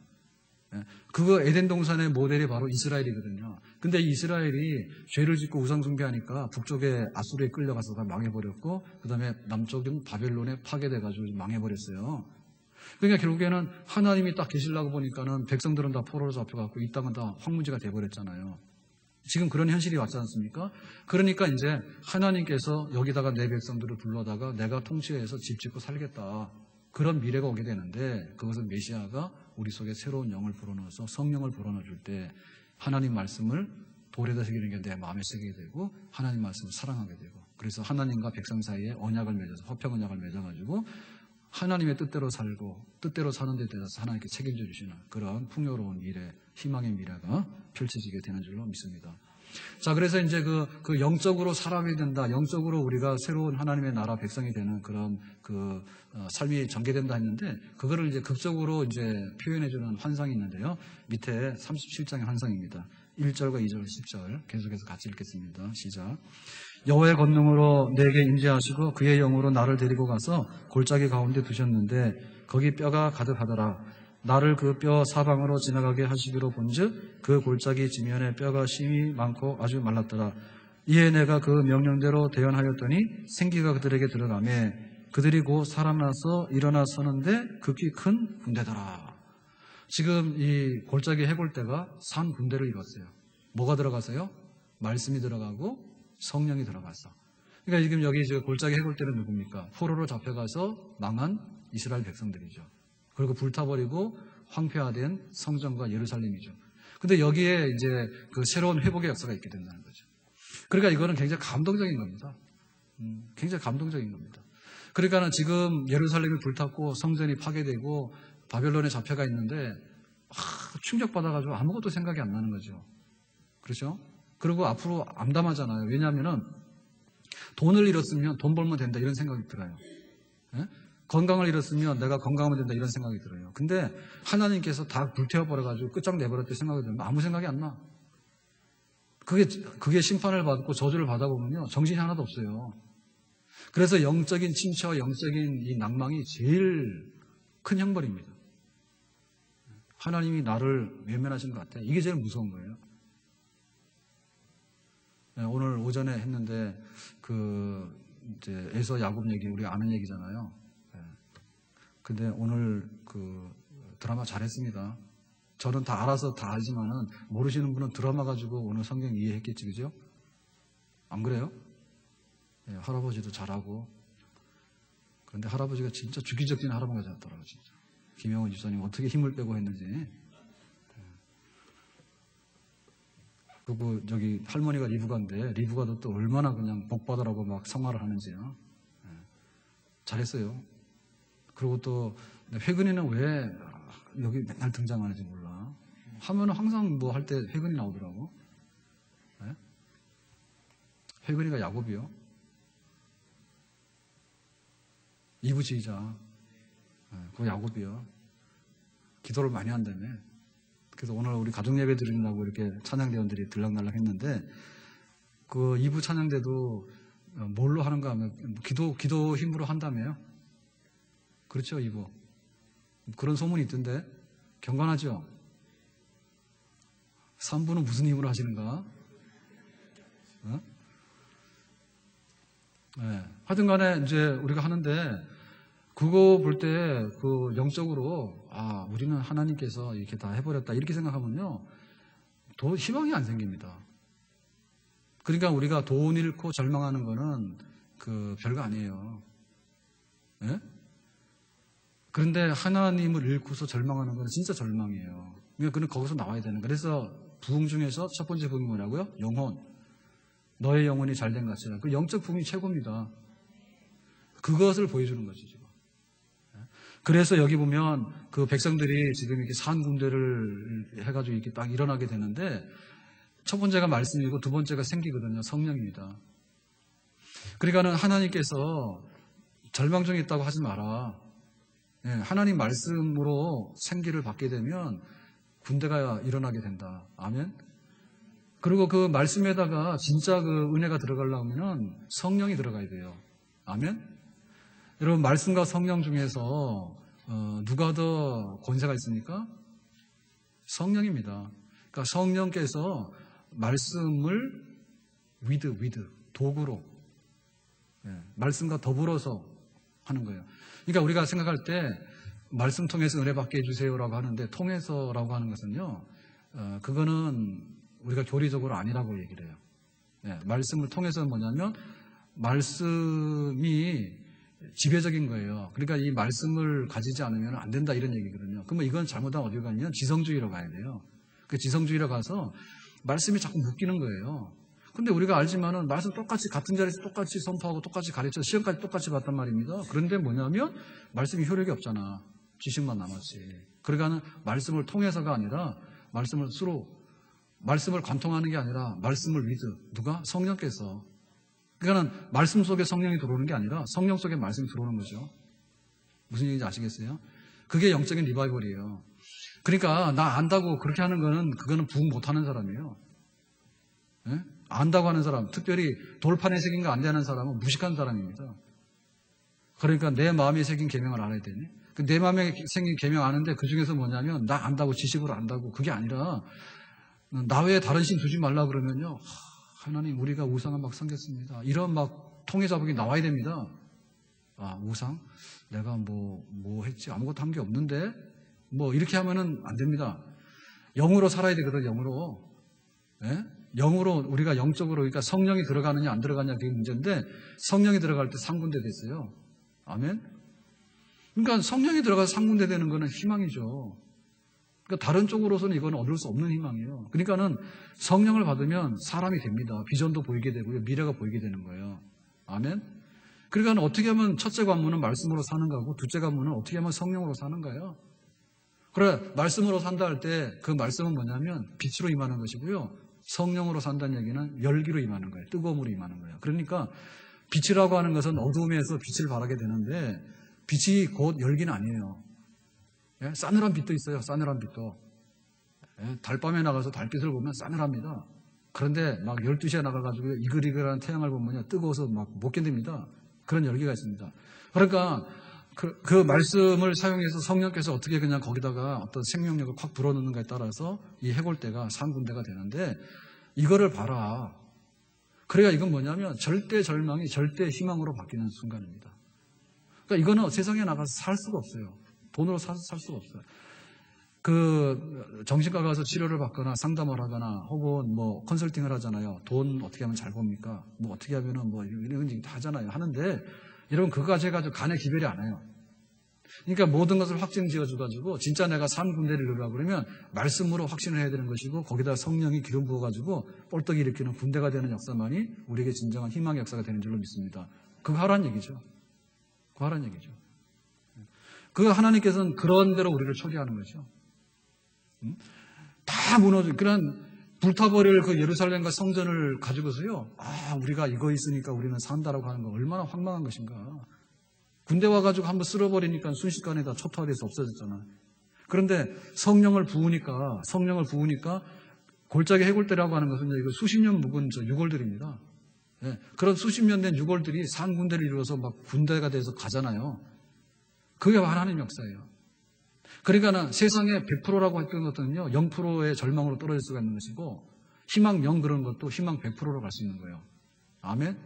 그거 에덴 동산의 모델이 바로 이스라엘이거든요. 근데 이 이스라엘이 죄를 짓고 우상 숭배하니까 북쪽에 아수르에 끌려가서 다 망해버렸고 그 다음에 남쪽은 바벨론에 파괴돼가지고 망해버렸어요. 그러니까 결국에는 하나님이 딱 계시려고 보니까는 백성들은 다 포로로 잡혀갖고 이 땅은 다 황무지가 돼버렸잖아요. 지금 그런 현실이 왔지 않습니까? 그러니까 이제 하나님께서 여기다가 내 백성들을 불러다가 내가 통치해서 집 짓고 살겠다. 그런 미래가 오게 되는데 그것은 메시아가 우리 속에 새로운 영을 불어넣어서 성령을 불어넣어 줄 때 하나님 말씀을 돌에다 새기는 게 내 마음에 새기게 되고 하나님 말씀을 사랑하게 되고 그래서 하나님과 백성 사이에 언약을 맺어서 화평 언약을 맺어가지고 하나님의 뜻대로 살고 뜻대로 사는 데 대해서 하나님께 책임져 주시는 그런 풍요로운 미래, 희망의 미래가 펼쳐지게 되는 줄로 믿습니다. 자, 그래서 이제 그 영적으로 살아야 된다. 영적으로 우리가 새로운 하나님의 나라 백성이 되는 그런 삶이 전개된다 했는데, 그거를 이제 극적으로 이제 표현해주는 환상이 있는데요. 밑에 37장의 환상입니다. 1절과 2절, 10절 계속해서 같이 읽겠습니다. 시작. 여호와의 권능으로 내게 임재하시고 그의 영으로 나를 데리고 가서 골짜기 가운데 두셨는데 거기 뼈가 가득하더라. 나를 그 뼈 사방으로 지나가게 하시기로 본즉 그 골짜기 지면에 뼈가 심이 많고 아주 말랐더라. 이에 내가 그 명령대로 대언하였더니 생기가 그들에게 들어가매 그들이 곧 살아나서 일어나 서는데 극히 큰 군대더라. 지금 이 골짜기 해골대가 산 군대를 이뤘어요. 뭐가 들어갔어요? 말씀이 들어가고 성령이 들어갔어. 그러니까 지금 여기 골짜기 해골대는 누굽니까? 포로로 잡혀가서 망한 이스라엘 백성들이죠. 그리고 불타버리고 황폐화된 성전과 예루살렘이죠. 근데 여기에 이제 그 새로운 회복의 역사가 있게 된다는 거죠. 그러니까 이거는 굉장히 감동적인 겁니다. 굉장히 감동적인 겁니다. 그러니까는 지금 예루살렘이 불탔고 성전이 파괴되고 바벨론에 잡혀가 있는데 충격받아가지고 아무것도 생각이 안 나는 거죠. 그렇죠? 그리고 앞으로 암담하잖아요. 왜냐하면은 돈을 잃었으면 돈 벌면 된다 이런 생각이 들어요. 예? 건강을 잃었으면 내가 건강하면 된다 이런 생각이 들어요. 근데 하나님께서 다 불태워버려가지고 끝장내버렸다 생각이 들면 아무 생각이 안 나. 그게 심판을 받고 저주를 받아보면요. 정신이 하나도 없어요. 그래서 영적인 침체와 영적인 이 낭망이 제일 큰 형벌입니다. 하나님이 나를 외면하신 것 같아. 이게 제일 무서운 거예요. 오늘 오전에 했는데 이제 에서 야곱 얘기 우리가 아는 얘기잖아요. 근데 오늘 드라마 잘했습니다. 저는 다 알아서 다 알지만은 모르시는 분은 드라마 가지고 오늘 성경 이해했겠지, 그죠? 안 그래요? 할아버지도 잘하고. 그런데 할아버지가 진짜 주기적인 할아버지가 됐더라고요, 진짜. 김영훈 집사님 어떻게 힘을 빼고 했는지. 그리고 저기 할머니가 리브가인데 리브가도 또 얼마나 그냥 복 받으라고 막 성화를 하는지요. 잘했어요. 그리고 또 회근이는 왜 여기 맨날 등장하는지 몰라. 하면은 항상 뭐 할 때 회근이 나오더라고. 회근이가 야곱이요. 이부지휘자. 그거 야곱이요. 기도를 많이 한다며. 그래서 오늘 우리 가족 예배 드린다고 이렇게 찬양대원들이 들락날락 했는데 그 2부 찬양대도 뭘로 하는가 하면 기도 힘으로 한다며요. 그렇죠, 2부. 그런 소문이 있던데 경건하죠. 3부는 무슨 힘으로 하시는가? 네. 하여튼 간에 이제 우리가 하는데 그거 볼 때 영적으로 우리는 하나님께서 이렇게 다 해버렸다 이렇게 생각하면요 더 희망이 안 생깁니다. 그러니까 우리가 돈 잃고 절망하는 거는 별거 아니에요. 네? 그런데 하나님을 잃고서 절망하는 건 진짜 절망이에요. 그러니까 그는 거기서 나와야 되는 거예요. 그래서 부흥 중에서 첫 번째 부흥이 뭐라고요? 영혼. 너의 영혼이 잘된 같이. 그 영적 부흥이 최고입니다. 그것을 보여주는 거죠, 지금. 그래서 여기 보면 그 백성들이 지금 이렇게 산 군대를 해가지고 이렇게 딱 일어나게 되는데 첫 번째가 말씀이고 두 번째가 생기거든요. 성령입니다. 그러니까는 하나님께서 절망 중에 있다고 하지 마라. 하나님 말씀으로 생기를 받게 되면 군대가 일어나게 된다. 아멘. 그리고 그 말씀에다가 진짜 그 은혜가 들어가려면 성령이 들어가야 돼요. 아멘. 여러분 말씀과 성령 중에서 누가 더 권세가 있습니까? 성령입니다. 그러니까 성령께서 말씀을 with 도구로 말씀과 더불어서 하는 거예요. 그러니까 우리가 생각할 때 말씀 통해서 은혜 받게 해주세요라고 하는데 통해서라고 하는 것은요 그거는 우리가 교리적으로 아니라고 얘기를 해요. 말씀을 통해서는 뭐냐면 말씀이 지배적인 거예요. 그러니까 이 말씀을 가지지 않으면 안 된다 이런 얘기거든요. 그러면 이건 잘못하면 어디 가냐면 지성주의로 가야 돼요. 그 지성주의로 가서 말씀이 자꾸 묶이는 거예요. 근데 우리가 알지만은 말씀 똑같이 같은 자리에서 똑같이 선포하고 똑같이 가르쳐 시험까지 똑같이 봤단 말입니다. 그런데 뭐냐면 말씀이 효력이 없잖아. 지식만 남았지. 그러니까는 말씀을 통해서가 아니라 말씀을 관통하는 게 아니라 말씀을 누가? 성령께서. 그러니까는 말씀 속에 성령이 들어오는 게 아니라 성령 속에 말씀이 들어오는 거죠. 무슨 얘기인지 아시겠어요? 그게 영적인 리바이벌이에요. 그러니까 나 안다고 그렇게 하는 거는 그거는 부흥 못하는 사람이에요. 예? 안다고 하는 사람, 특별히 돌판에 새긴 거 안 되는 사람은 무식한 사람입니다. 그러니까 내 마음에 새긴 계명을 알아야 되니? 내 마음에 생긴 계명 아는데 그 중에서 뭐냐면 나 안다고 지식으로 안다고 그게 아니라 나 외에 다른 신 두지 말라 그러면요. 하나님 우리가 우상을 막 섬겼습니다. 이런 막 통해 자복이 나와야 됩니다. 아 우상? 내가 뭐 했지? 아무것도 한 게 없는데? 뭐 이렇게 하면은 안 됩니다. 영으로 살아야 되거든. 영으로. 예? 영으로 우리가 영적으로 그러니까 성령이 들어가느냐 안 들어가느냐 그게 문제인데 성령이 들어갈 때 상군대 됐어요. 아멘? 그러니까 성령이 들어가서 상군대 되는 거는 희망이죠. 그러니까 다른 쪽으로서는 이건 얻을 수 없는 희망이에요. 그러니까는 성령을 받으면 사람이 됩니다. 비전도 보이게 되고요. 미래가 보이게 되는 거예요. 아멘? 그러니까 어떻게 하면 첫째 관문은 말씀으로 사는 거고 둘째 관문은 어떻게 하면 성령으로 사는 거예요. 그래 말씀으로 산다 할 때 그 말씀은 뭐냐면 빛으로 임하는 것이고요. 성령으로 산다는 얘기는 열기로 임하는 거예요. 뜨거움으로 임하는 거예요. 그러니까 빛이라고 하는 것은 어두움에서 빛을 발하게 되는데 빛이 곧 열기는 아니에요. 예? 싸늘한 빛도 있어요. 싸늘한 빛도. 예? 달밤에 나가서 달빛을 보면 싸늘합니다. 그런데 막 12시에 나가가지고 이글이글한 태양을 보면 뜨거워서 막 못 견딥니다. 그런 열기가 있습니다. 그러니까 그 말씀을 사용해서 성령께서 어떻게 그냥 거기다가 어떤 생명력을 확 불어넣는가에 따라서 이 해골대가 상군대가 되는데 이거를 봐라. 그래야 이건 뭐냐면 절대 절망이 절대 희망으로 바뀌는 순간입니다. 그러니까 이거는 세상에 나가서 살 수가 없어요. 돈으로 살 수가 없어요. 그 정신과 가서 치료를 받거나 상담을 하거나 혹은 뭐 컨설팅을 하잖아요. 돈 어떻게 하면 잘 법니까? 뭐 어떻게 하면은 뭐 이런 얘기 다 하잖아요. 하는데 여러분 그거 가지고 간에 기별이 안 해요. 그러니까 모든 것을 확증 지어줘가지고 진짜 내가 산 군대를 이루려고 그러면 말씀으로 확신을 해야 되는 것이고 거기다 성령이 기름 부어가지고 뻘떡이 일으키는 군대가 되는 역사만이 우리에게 진정한 희망의 역사가 되는 줄로 믿습니다. 그거 하라는 얘기죠. 그거 하라는 얘기죠. 그 하나님께서는 그런 대로 우리를 초대하는 거죠. 다 무너져. 그런 불타버릴 그 예루살렘과 성전을 가지고서요. 아, 우리가 이거 있으니까 우리는 산다라고 하는 거 얼마나 황망한 것인가. 군대 와가지고 한번 쓸어버리니까 순식간에 다 초토화돼서 없어졌잖아. 그런데 성령을 부으니까 골짜기 해골대라고 하는 것은 이거 수십 년 묵은 저 유골들입니다. 예, 그런 수십 년 된 유골들이 산 군대를 이루어서 막 군대가 돼서 가잖아요. 그게 하나님 역사예요. 그러니까 세상에 100%라고 했던 것들은요, 0%의 절망으로 떨어질 수가 있는 것이고, 희망 0 그런 것도 희망 100%로 갈 수 있는 거예요. 아멘?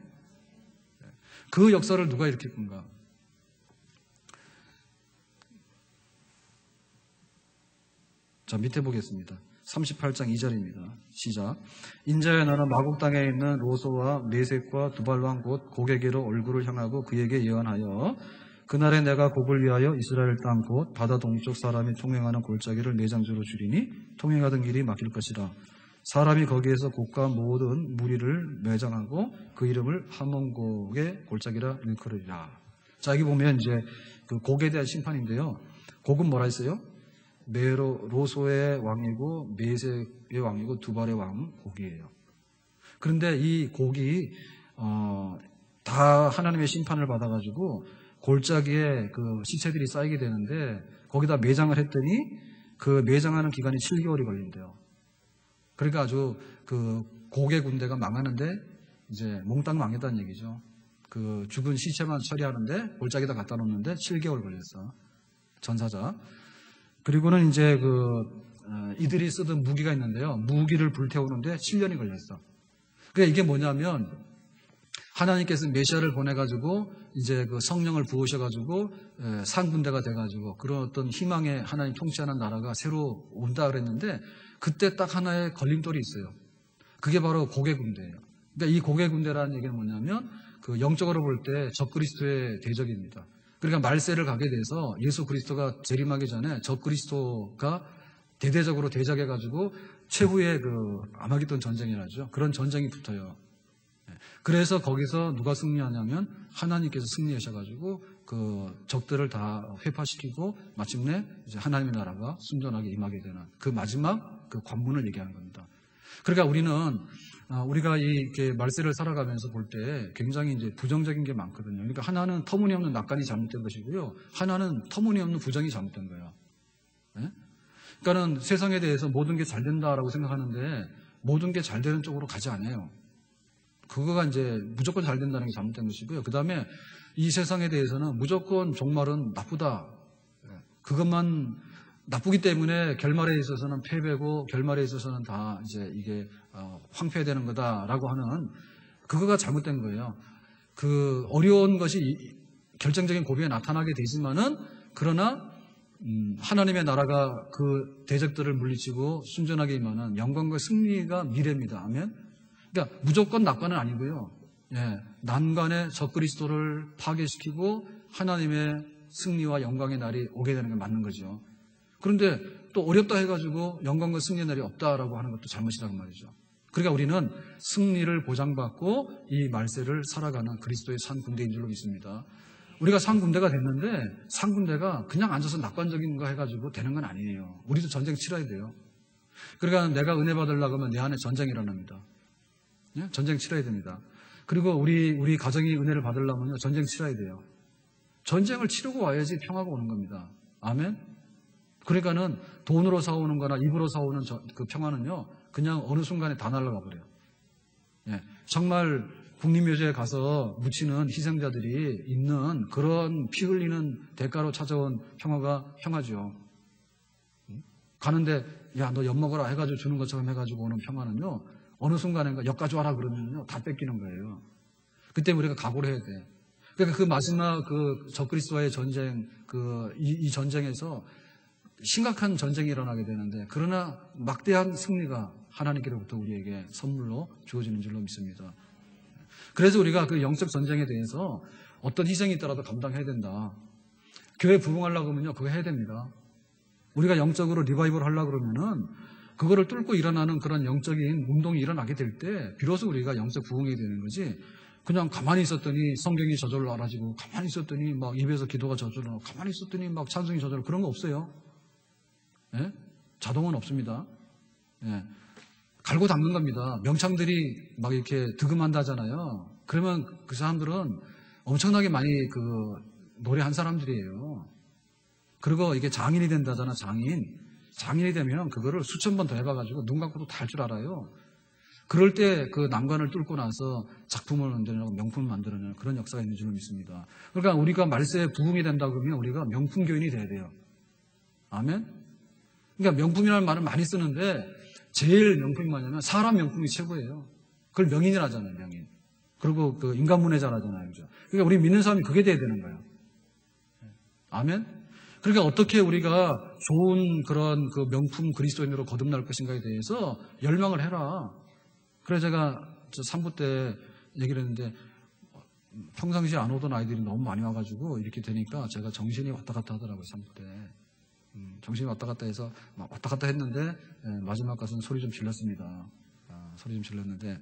그 역사를 누가 일으킬 건가? 자, 밑에 보겠습니다. 38장 2절입니다. 시작. 인자야 너는 마국 땅에 있는 로소와 메섹과 두발왕 곧 고게게로 얼굴을 향하고 그에게 예언하여 그날에 내가 곡을 위하여 이스라엘 땅 곧 바다 동쪽 사람이 통행하는 골짜기를 매장지로 주리니 통행하던 길이 막힐 것이라. 사람이 거기에서 곡과 모든 무리를 매장하고 그 이름을 하몬곡의 골짜기라 일컬으리라. 자, 여기 보면 이제 그 곡에 대한 심판인데요. 곡은 뭐라 했어요? 로소의 왕이고 메섹의 왕이고 두발의 왕 곡이에요. 그런데 이 곡이 다 하나님의 심판을 받아가지고 골짜기에 그 시체들이 쌓이게 되는데 거기다 매장을 했더니 그 매장하는 기간이 7개월이 걸린대요. 그러니까 아주 그 곡의 군대가 망하는데 이제 몽땅 망했다는 얘기죠. 그 죽은 시체만 처리하는데 골짜기에다 갖다 놓는데 7개월 걸렸어. 전사자. 그리고는 이제 이들이 쓰던 무기가 있는데요. 무기를 불태우는데 7년이 걸렸어. 그러니까 이게 뭐냐면 하나님께서 메시아를 보내가지고 이제 그 성령을 부으셔가지고 상군대가 돼가지고 그런 어떤 희망의 하나님 통치하는 나라가 새로 온다 그랬는데 그때 딱 하나의 걸림돌이 있어요. 그게 바로 고개 군대예요. 그러니까 이 고개 군대라는 얘기는 뭐냐면 그 영적으로 볼 때 적그리스도의 대적입니다. 그러니까 말세를 가게 돼서 예수 그리스도가 재림하기 전에 적그리스도가 대대적으로 대적해가지고 최후의 그 아마겟돈 전쟁이라죠. 그런 전쟁이 붙어요. 그래서 거기서 누가 승리하냐면 하나님께서 승리하셔가지고 그 적들을 다 회파시키고 마침내 이제 하나님의 나라가 순전하게 임하게 되는 그 마지막 그 관문을 얘기하는 겁니다. 그러니까 우리가 이렇게 말세를 살아가면서 볼 때 굉장히 이제 부정적인 게 많거든요. 그러니까 하나는 터무니없는 낙관이 잘못된 것이고요. 하나는 터무니없는 부정이 잘못된 거예요. 네? 그러니까는 세상에 대해서 모든 게 잘 된다라고 생각하는데 모든 게 잘 되는 쪽으로 가지 않아요. 그거가 이제 무조건 잘 된다는 게 잘못된 것이고요. 그 다음에 이 세상에 대해서는 무조건 종말은 나쁘다. 그것만 나쁘기 때문에 결말에 있어서는 패배고 결말에 있어서는 다 이제 이게 황폐되는 거다라고 하는 그거가 잘못된 거예요. 그 어려운 것이 결정적인 고비에 나타나게 되지만은 그러나 하나님의 나라가 그 대적들을 물리치고 순전하게 임하는 영광과 승리가 미래입니다. 아멘. 그러니까 무조건 낙관은 아니고요. 예, 난관의 적그리스도를 파괴시키고 하나님의 승리와 영광의 날이 오게 되는 게 맞는 거죠. 그런데 또 어렵다 해가지고 영광과 승리의 날이 없다라고 하는 것도 잘못이라는 말이죠. 그러니까 우리는 승리를 보장받고 이 말세를 살아가는 그리스도의 산 군대인 줄로 믿습니다. 우리가 산 군대가 됐는데 산 군대가 그냥 앉아서 낙관적인 거 해가지고 되는 건 아니에요. 우리도 전쟁 치러야 돼요. 그러니까 내가 은혜 받으려고 하면 내 안에 전쟁이 일어납니다. 예? 전쟁 치러야 됩니다. 그리고 우리 가정이 은혜를 받으려면요 전쟁 치러야 돼요. 전쟁을 치르고 와야지 평화가 오는 겁니다. 아멘. 그러니까는 돈으로 사오는 거나 입으로 사오는 그 평화는요 그냥 어느 순간에 다 날아가 버려요. 예. 정말 국립묘지에 가서 묻히는 희생자들이 있는 그런 피 흘리는 대가로 찾아온 평화가 평화죠. 가는데 야 너 엿 먹어라 해가지고 주는 것처럼 해가지고 오는 평화는요 어느 순간인가 엿 가져와라 그러면요 다 뺏기는 거예요. 그때 우리가 각오를 해야 돼. 그러니까 그 마지막 그 적그리스도와의 전쟁 이 전쟁에서 심각한 전쟁이 일어나게 되는데 그러나 막대한 승리가 하나님께로부터 우리에게 선물로 주어지는 줄로 믿습니다. 그래서 우리가 그 영적 전쟁에 대해서 어떤 희생이 있더라도 감당해야 된다. 교회 부흥하려고 하면요 그거 해야 됩니다. 우리가 영적으로 리바이벌 하려고 그러면은 그거를 뚫고 일어나는 그런 영적인 운동이 일어나게 될 때 비로소 우리가 영적 부흥이 되는 거지. 그냥 가만히 있었더니 성경이 저절로 알아지고 가만히 있었더니 막 입에서 기도가 저절로 가만히 있었더니 막 찬송이 저절로 그런 거 없어요. 예? 자동은 없습니다. 예. 갈고 닦는 겁니다. 명창들이 막 이렇게 득음한다잖아요. 그러면 그 사람들은 엄청나게 많이 그 노래한 사람들이에요. 그리고 이게 장인이 된다잖아, 장인. 장인이 되면 그거를 수천 번 더 해봐가지고 눈 감고도 다 할 줄 알아요. 그럴 때 그 난관을 뚫고 나서 작품을 만들어내고 명품을 만들어내는 그런 역사가 있는 줄 믿습니다. 그러니까 우리가 말세에 부흥이 된다 그러면 우리가 명품 교인이 돼야 돼요. 아멘? 그러니까 명품이라는 말을 많이 쓰는데 제일 명품이 뭐냐면 사람 명품이 최고예요. 그걸 명인이라 하잖아요, 명인. 그리고 그 인간문외자라잖아요, 그죠? 그러니까 우리 믿는 사람이 그게 돼야 되는 거예요. 아멘? 그러니까 어떻게 우리가 좋은 그런 그 명품 그리스도인으로 거듭날 것인가에 대해서 열망을 해라. 그래서 제가 3부 때 얘기를 했는데 평상시에 안 오던 아이들이 너무 많이 와가지고 이렇게 되니까 제가 정신이 왔다 갔다 하더라고요, 3부 때. 정신이 왔다 갔다 해서 막 왔다 갔다 했는데 마지막 가서는 소리 좀 질렀습니다. 소리 좀 질렀는데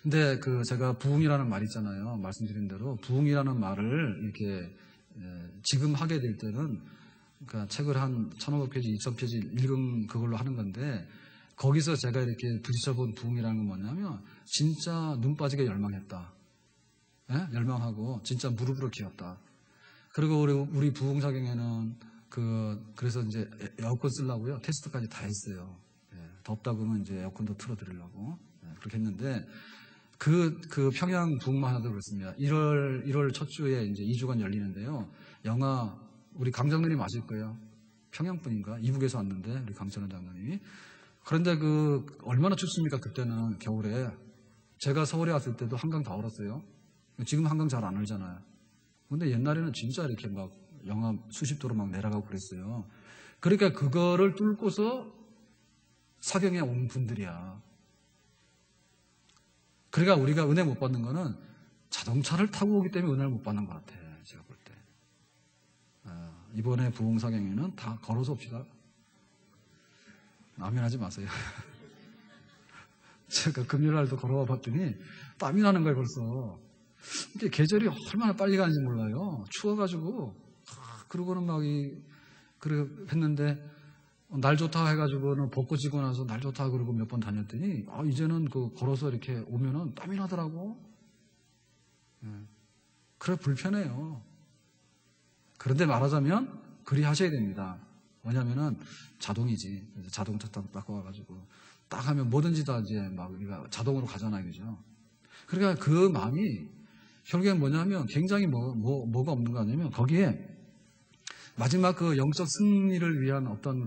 근데 그 제가 부흥이라는 말 있잖아요. 말씀드린 대로 부흥이라는 말을 이렇게 지금 하게 될 때는 그러니까 책을 한 1500페이지, 2000페이지 읽은 그걸로 하는 건데 거기서 제가 이렇게 부딪혀본 부흥이라는 건 뭐냐면 진짜 눈 빠지게 열망했다. 예? 열망하고 진짜 무릎으로 기었다. 그리고 우리 부흥사경에는 그래서 이제 에어컨 쓰려고요. 테스트까지 다 했어요. 예, 덥다 그러면 이제 에어컨도 틀어드리려고. 예, 그렇게 했는데, 그 평양 부흥만 하도 그렇습니다. 1월 첫 주에 이제 2주간 열리는데요. 영화, 우리 강장로님 아실 거예요. 평양분인가? 이북에서 왔는데, 우리 강찬원 장로님이. 그런데 얼마나 춥습니까? 그때는 겨울에. 제가 서울에 왔을 때도 한강 다 얼었어요. 지금 한강 잘 안 얼잖아요. 근데 옛날에는 진짜 이렇게 막 영하 수십 도로 막 내려가고 그랬어요. 그러니까 그거를 뚫고서 사경에 온 분들이야. 그러니까 우리가 은혜 못 받는 거는 자동차를 타고 오기 때문에 은혜를 못 받는 것 같아. 제가 볼 때. 이번에 부흥사경에는 다 걸어서 옵시다. 아멘 하지 마세요. 제가 금요일날도 걸어와 봤더니 땀이 나는 거예요 벌써. 근데 계절이 얼마나 빨리 가는지 몰라요. 추워가지고. 그러고는 그래 했는데, 날 좋다 해가지고는 벚꽃 지고 나서 날 좋다 그러고 몇 번 다녔더니, 이제는 걸어서 이렇게 오면은 땀이 나더라고. 그래, 불편해요. 그런데 말하자면, 그리 하셔야 됩니다. 왜냐면은 자동이지. 자동차 타고 바꿔와가지고. 딱 하면 뭐든지 다 이제 막 우리가 자동으로 가잖아요. 그죠? 그러니까 그 마음이 결국엔 뭐냐면 굉장히 뭐가 없는 거 아니면 거기에 마지막 그 영적 승리를 위한 어떤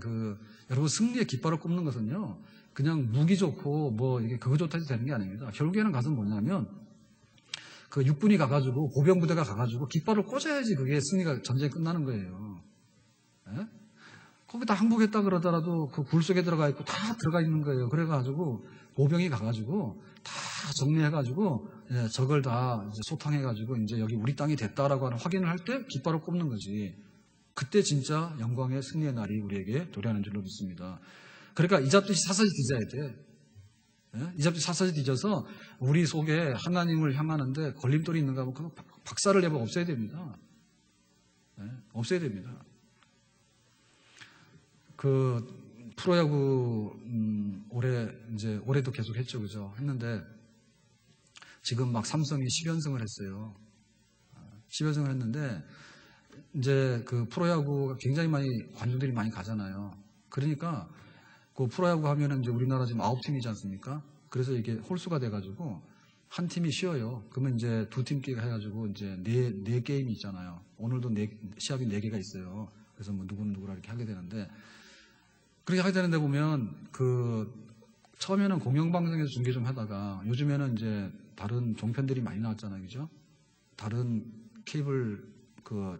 여러분 승리의 깃발을 꼽는 것은요, 그냥 무기 좋고 뭐 이게 그거 좋다 해서 되는 게 아닙니다. 결국에는 가서 뭐냐면 그 육군이 가가지고 보병부대가 가가지고 깃발을 꽂아야지 그게 승리가 전쟁이 끝나는 거예요. 예? 거기다 항복했다 그러더라도 그 굴 속에 들어가 있고 다 들어가 있는 거예요. 그래가지고 보병이 가가지고 다 정리해가지고 저걸 다 이제 소탕해가지고 이제 여기 우리 땅이 됐다라고 하는 확인을 할 때 깃발을 꼽는 거지. 그때 진짜 영광의 승리의 날이 우리에게 도래하는 줄로 믿습니다. 그러니까 이 잡듯이 사사지 뒤져야 돼. 이 잡듯이 사사지 뒤져서 우리 속에 하나님을 향하는데 걸림돌이 있는가 하면 그거 박살을 내고 없애야 됩니다. 없애야 됩니다. 그 프로야구 올해도 계속 했죠, 그죠? 했는데 지금 막 삼성이 10연승을 했어요. 10연승을 했는데 이제 그 프로야구가 굉장히 많이 관중들이 많이 가잖아요. 그러니까 그 프로야구 하면은 이제 우리나라 지금 9팀이지 않습니까? 그래서 이게 홀수가 돼가지고 한 팀이 쉬어요. 그러면 이제 두 팀끼리 해가지고 이제 네 게임이 있잖아요. 오늘도 시합이 4개가 있어요. 그래서 뭐 누구랑 이렇게 하게 되는데 그렇게 하게 되는데 보면 처음에는 공영방송에서 중계 좀 하다가 요즘에는 이제 다른 종편들이 많이 나왔잖아요. 그죠? 다른 케이블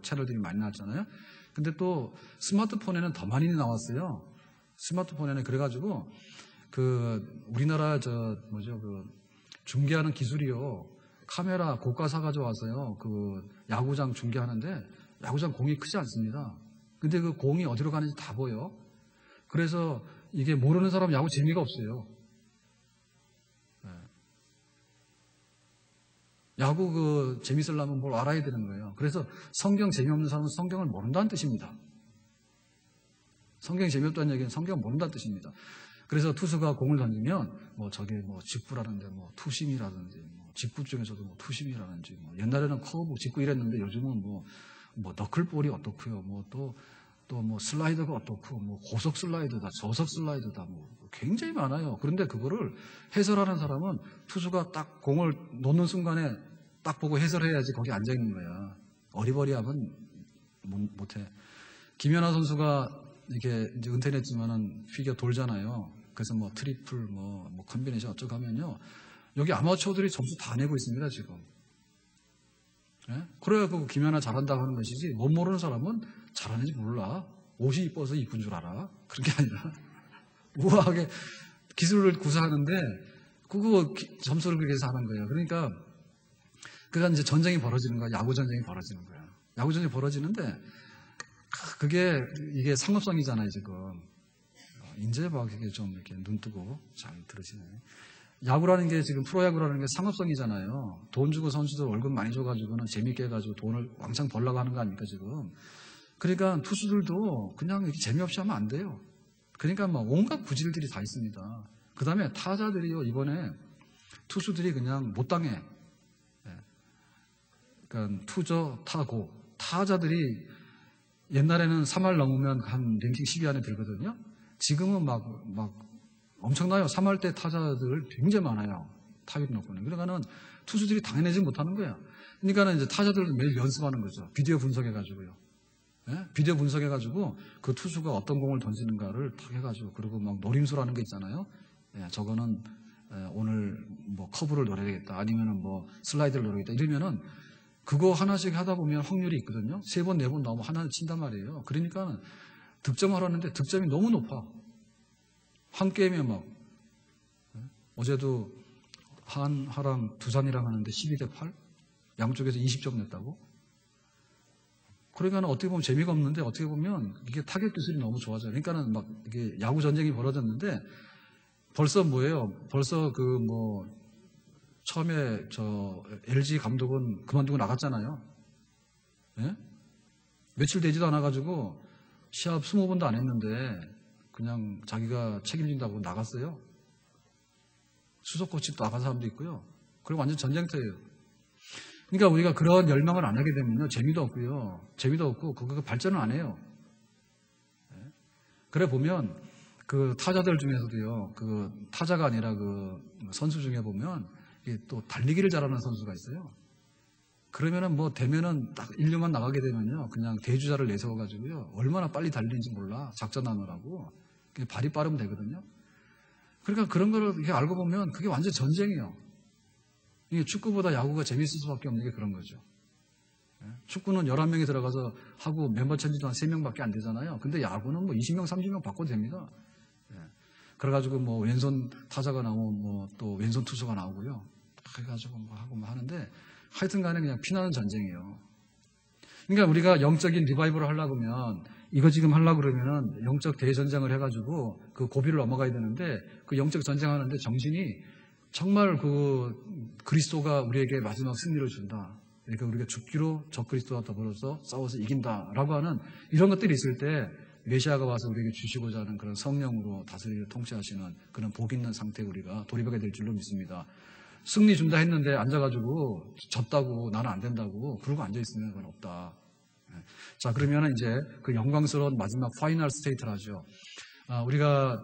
채널들이 많이 나왔잖아요. 근데 또 스마트폰에는 더 많이 나왔어요. 스마트폰에는 그래가지고 우리나라 중계하는 기술이요. 카메라 고가 사가지고 와서요. 야구장 중계하는데 야구장 공이 크지 않습니다. 근데 그 공이 어디로 가는지 다 보여. 그래서 이게 모르는 사람 야구 재미가 없어요. 야구 재밌으려면 뭘 알아야 되는 거예요. 그래서 성경 재미없는 사람은 성경을 모른다는 뜻입니다. 성경이 재미없다는 얘기는 성경을 모른다는 뜻입니다. 그래서 투수가 공을 던지면 저게 직구라는데 투심이라든지 직구 중에서도 투심이라든지 옛날에는 커브 직구 이랬는데 요즘은 너클볼이 어떻고요. 또 슬라이더가 어떻고 고속 슬라이더다 저속 슬라이더다 굉장히 많아요. 그런데 그거를 해설하는 사람은 투수가 딱 공을 놓는 순간에 딱 보고 해설해야지 거기 앉아 있는 거야. 어리버리하면 못해. 김연아 선수가 이렇게 이제 은퇴는 했지만은 피겨 돌잖아요. 그래서 트리플 컨비네이션 어쩌고 하면요. 여기 아마추어들이 점수 다 내고 있습니다, 지금. 그래야 김연아 잘한다고 하는 것이지 못 모르는 사람은 잘하는지 몰라. 옷이 이뻐서 이쁜 줄 알아. 그런 게 아니라 우아하게 기술을 구사하는데 그거 점수를 그렇게 해서 하는 거예요. 그러니까 이제 전쟁이 벌어지는 거야. 야구 전쟁이 벌어지는 거야. 야구 전쟁이 벌어지는데 이게 상업성이잖아요, 지금. 이제 이게 좀 이렇게 눈 뜨고 잘 들으시네. 야구라는 게 지금 프로야구라는 게 상업성이잖아요. 돈 주고 선수들 월급 많이 줘가지고는 재밌게 해가지고 돈을 왕창 벌려고 하는 거 아닙니까, 지금. 그러니까 투수들도 그냥 이렇게 재미없이 하면 안 돼요. 그러니까 온갖 구질들이 다 있습니다. 그 다음에 타자들이요, 이번에 투수들이 그냥 못 당해. 그러니까 투저, 타고. 타자들이 옛날에는 3할 넘으면 한 랭킹 10위 안에 들거든요. 지금은 엄청나요. 3할 때 타자들 굉장히 많아요. 타율이 높고는. 그러니까는 투수들이 당해내지 못하는 거야. 그러니까는 이제 타자들 매일 연습하는 거죠. 비디오 분석해가지고요. 비디오 분석해가지고 그 투수가 어떤 공을 던지는가를 탁 해가지고 그리고 노림수라는 게 있잖아요. 저거는 오늘 커브를 노려야 되겠다. 아니면은 슬라이드를 노려야겠다. 이러면은 그거 하나씩 하다 보면 확률이 있거든요. 3번, 4번 나오면 하나는 친단 말이에요. 그러니까 득점을 하는데 득점이 너무 높아. 한 게임에 어제도 한화랑 두산이랑 하는데 12대 8? 양쪽에서 20점 냈다고? 그러니까 어떻게 보면 재미가 없는데 어떻게 보면 이게 타격 기술이 너무 좋아져요. 그러니까는 이게 야구 전쟁이 벌어졌는데 벌써 벌써 처음에 LG 감독은 그만두고 나갔잖아요. 며칠 되지도 않아가지고 시합 20번도 안 했는데 그냥 자기가 책임진다고 나갔어요. 수석 코치 또 나간 사람도 있고요. 그리고 완전 전쟁터예요. 그러니까 우리가 그런 열망을 안 하게 되면요. 재미도 없고요. 재미도 없고 그거 발전을 안 해요. 그래 보면 그 타자들 중에서도요, 그 타자가 아니라 그 선수 중에 보면 이게 또 달리기를 잘하는 선수가 있어요. 그러면은 뭐 되면은 딱 1루만 나가게 되면요, 그냥 대주자를 내세워가지고요, 얼마나 빨리 달리는지 몰라. 작전하느라고. 발이 빠르면 되거든요. 그러니까 그런 거를 이렇게 알고 보면 그게 완전 전쟁이에요. 이게 축구보다 야구가 재밌을 수밖에 없는 게 그런 거죠. 축구는 11명이 들어가서 하고 멤버 체인지도 한 3명밖에 안 되잖아요. 근데 야구는 뭐 20명, 30명 바꿔도 됩니다. 그래가지고 뭐 왼손 타자가 나오면 뭐 또 왼손 투수가 나오고요. 그래가지고 뭐 하고 뭐 하는데 하여튼 간에 그냥 피나는 전쟁이에요. 그러니까 우리가 영적인 리바이벌을 하려고 하면 이거 지금 하려고 그러면은 영적 대전쟁을 해가지고 그 고비를 넘어가야 되는데 그 영적 전쟁하는데 정신이 정말 그 그리스도가 우리에게 마지막 승리를 준다. 그러니까 우리가 죽기로 적 그리스도와 더불어서 싸워서 이긴다라고 하는 이런 것들이 있을 때 메시아가 와서 우리에게 주시고자 하는 그런 성령으로 다스리를 통치하시는 그런 복 있는 상태에 우리가 돌입하게 될 줄로 믿습니다. 승리 준다 했는데 앉아가지고 졌다고 나는 안 된다고 그러고 앉아있으면 그건 없다. 자, 그러면 이제 그 영광스러운 마지막 파이널 스테이트를 하죠. 우리가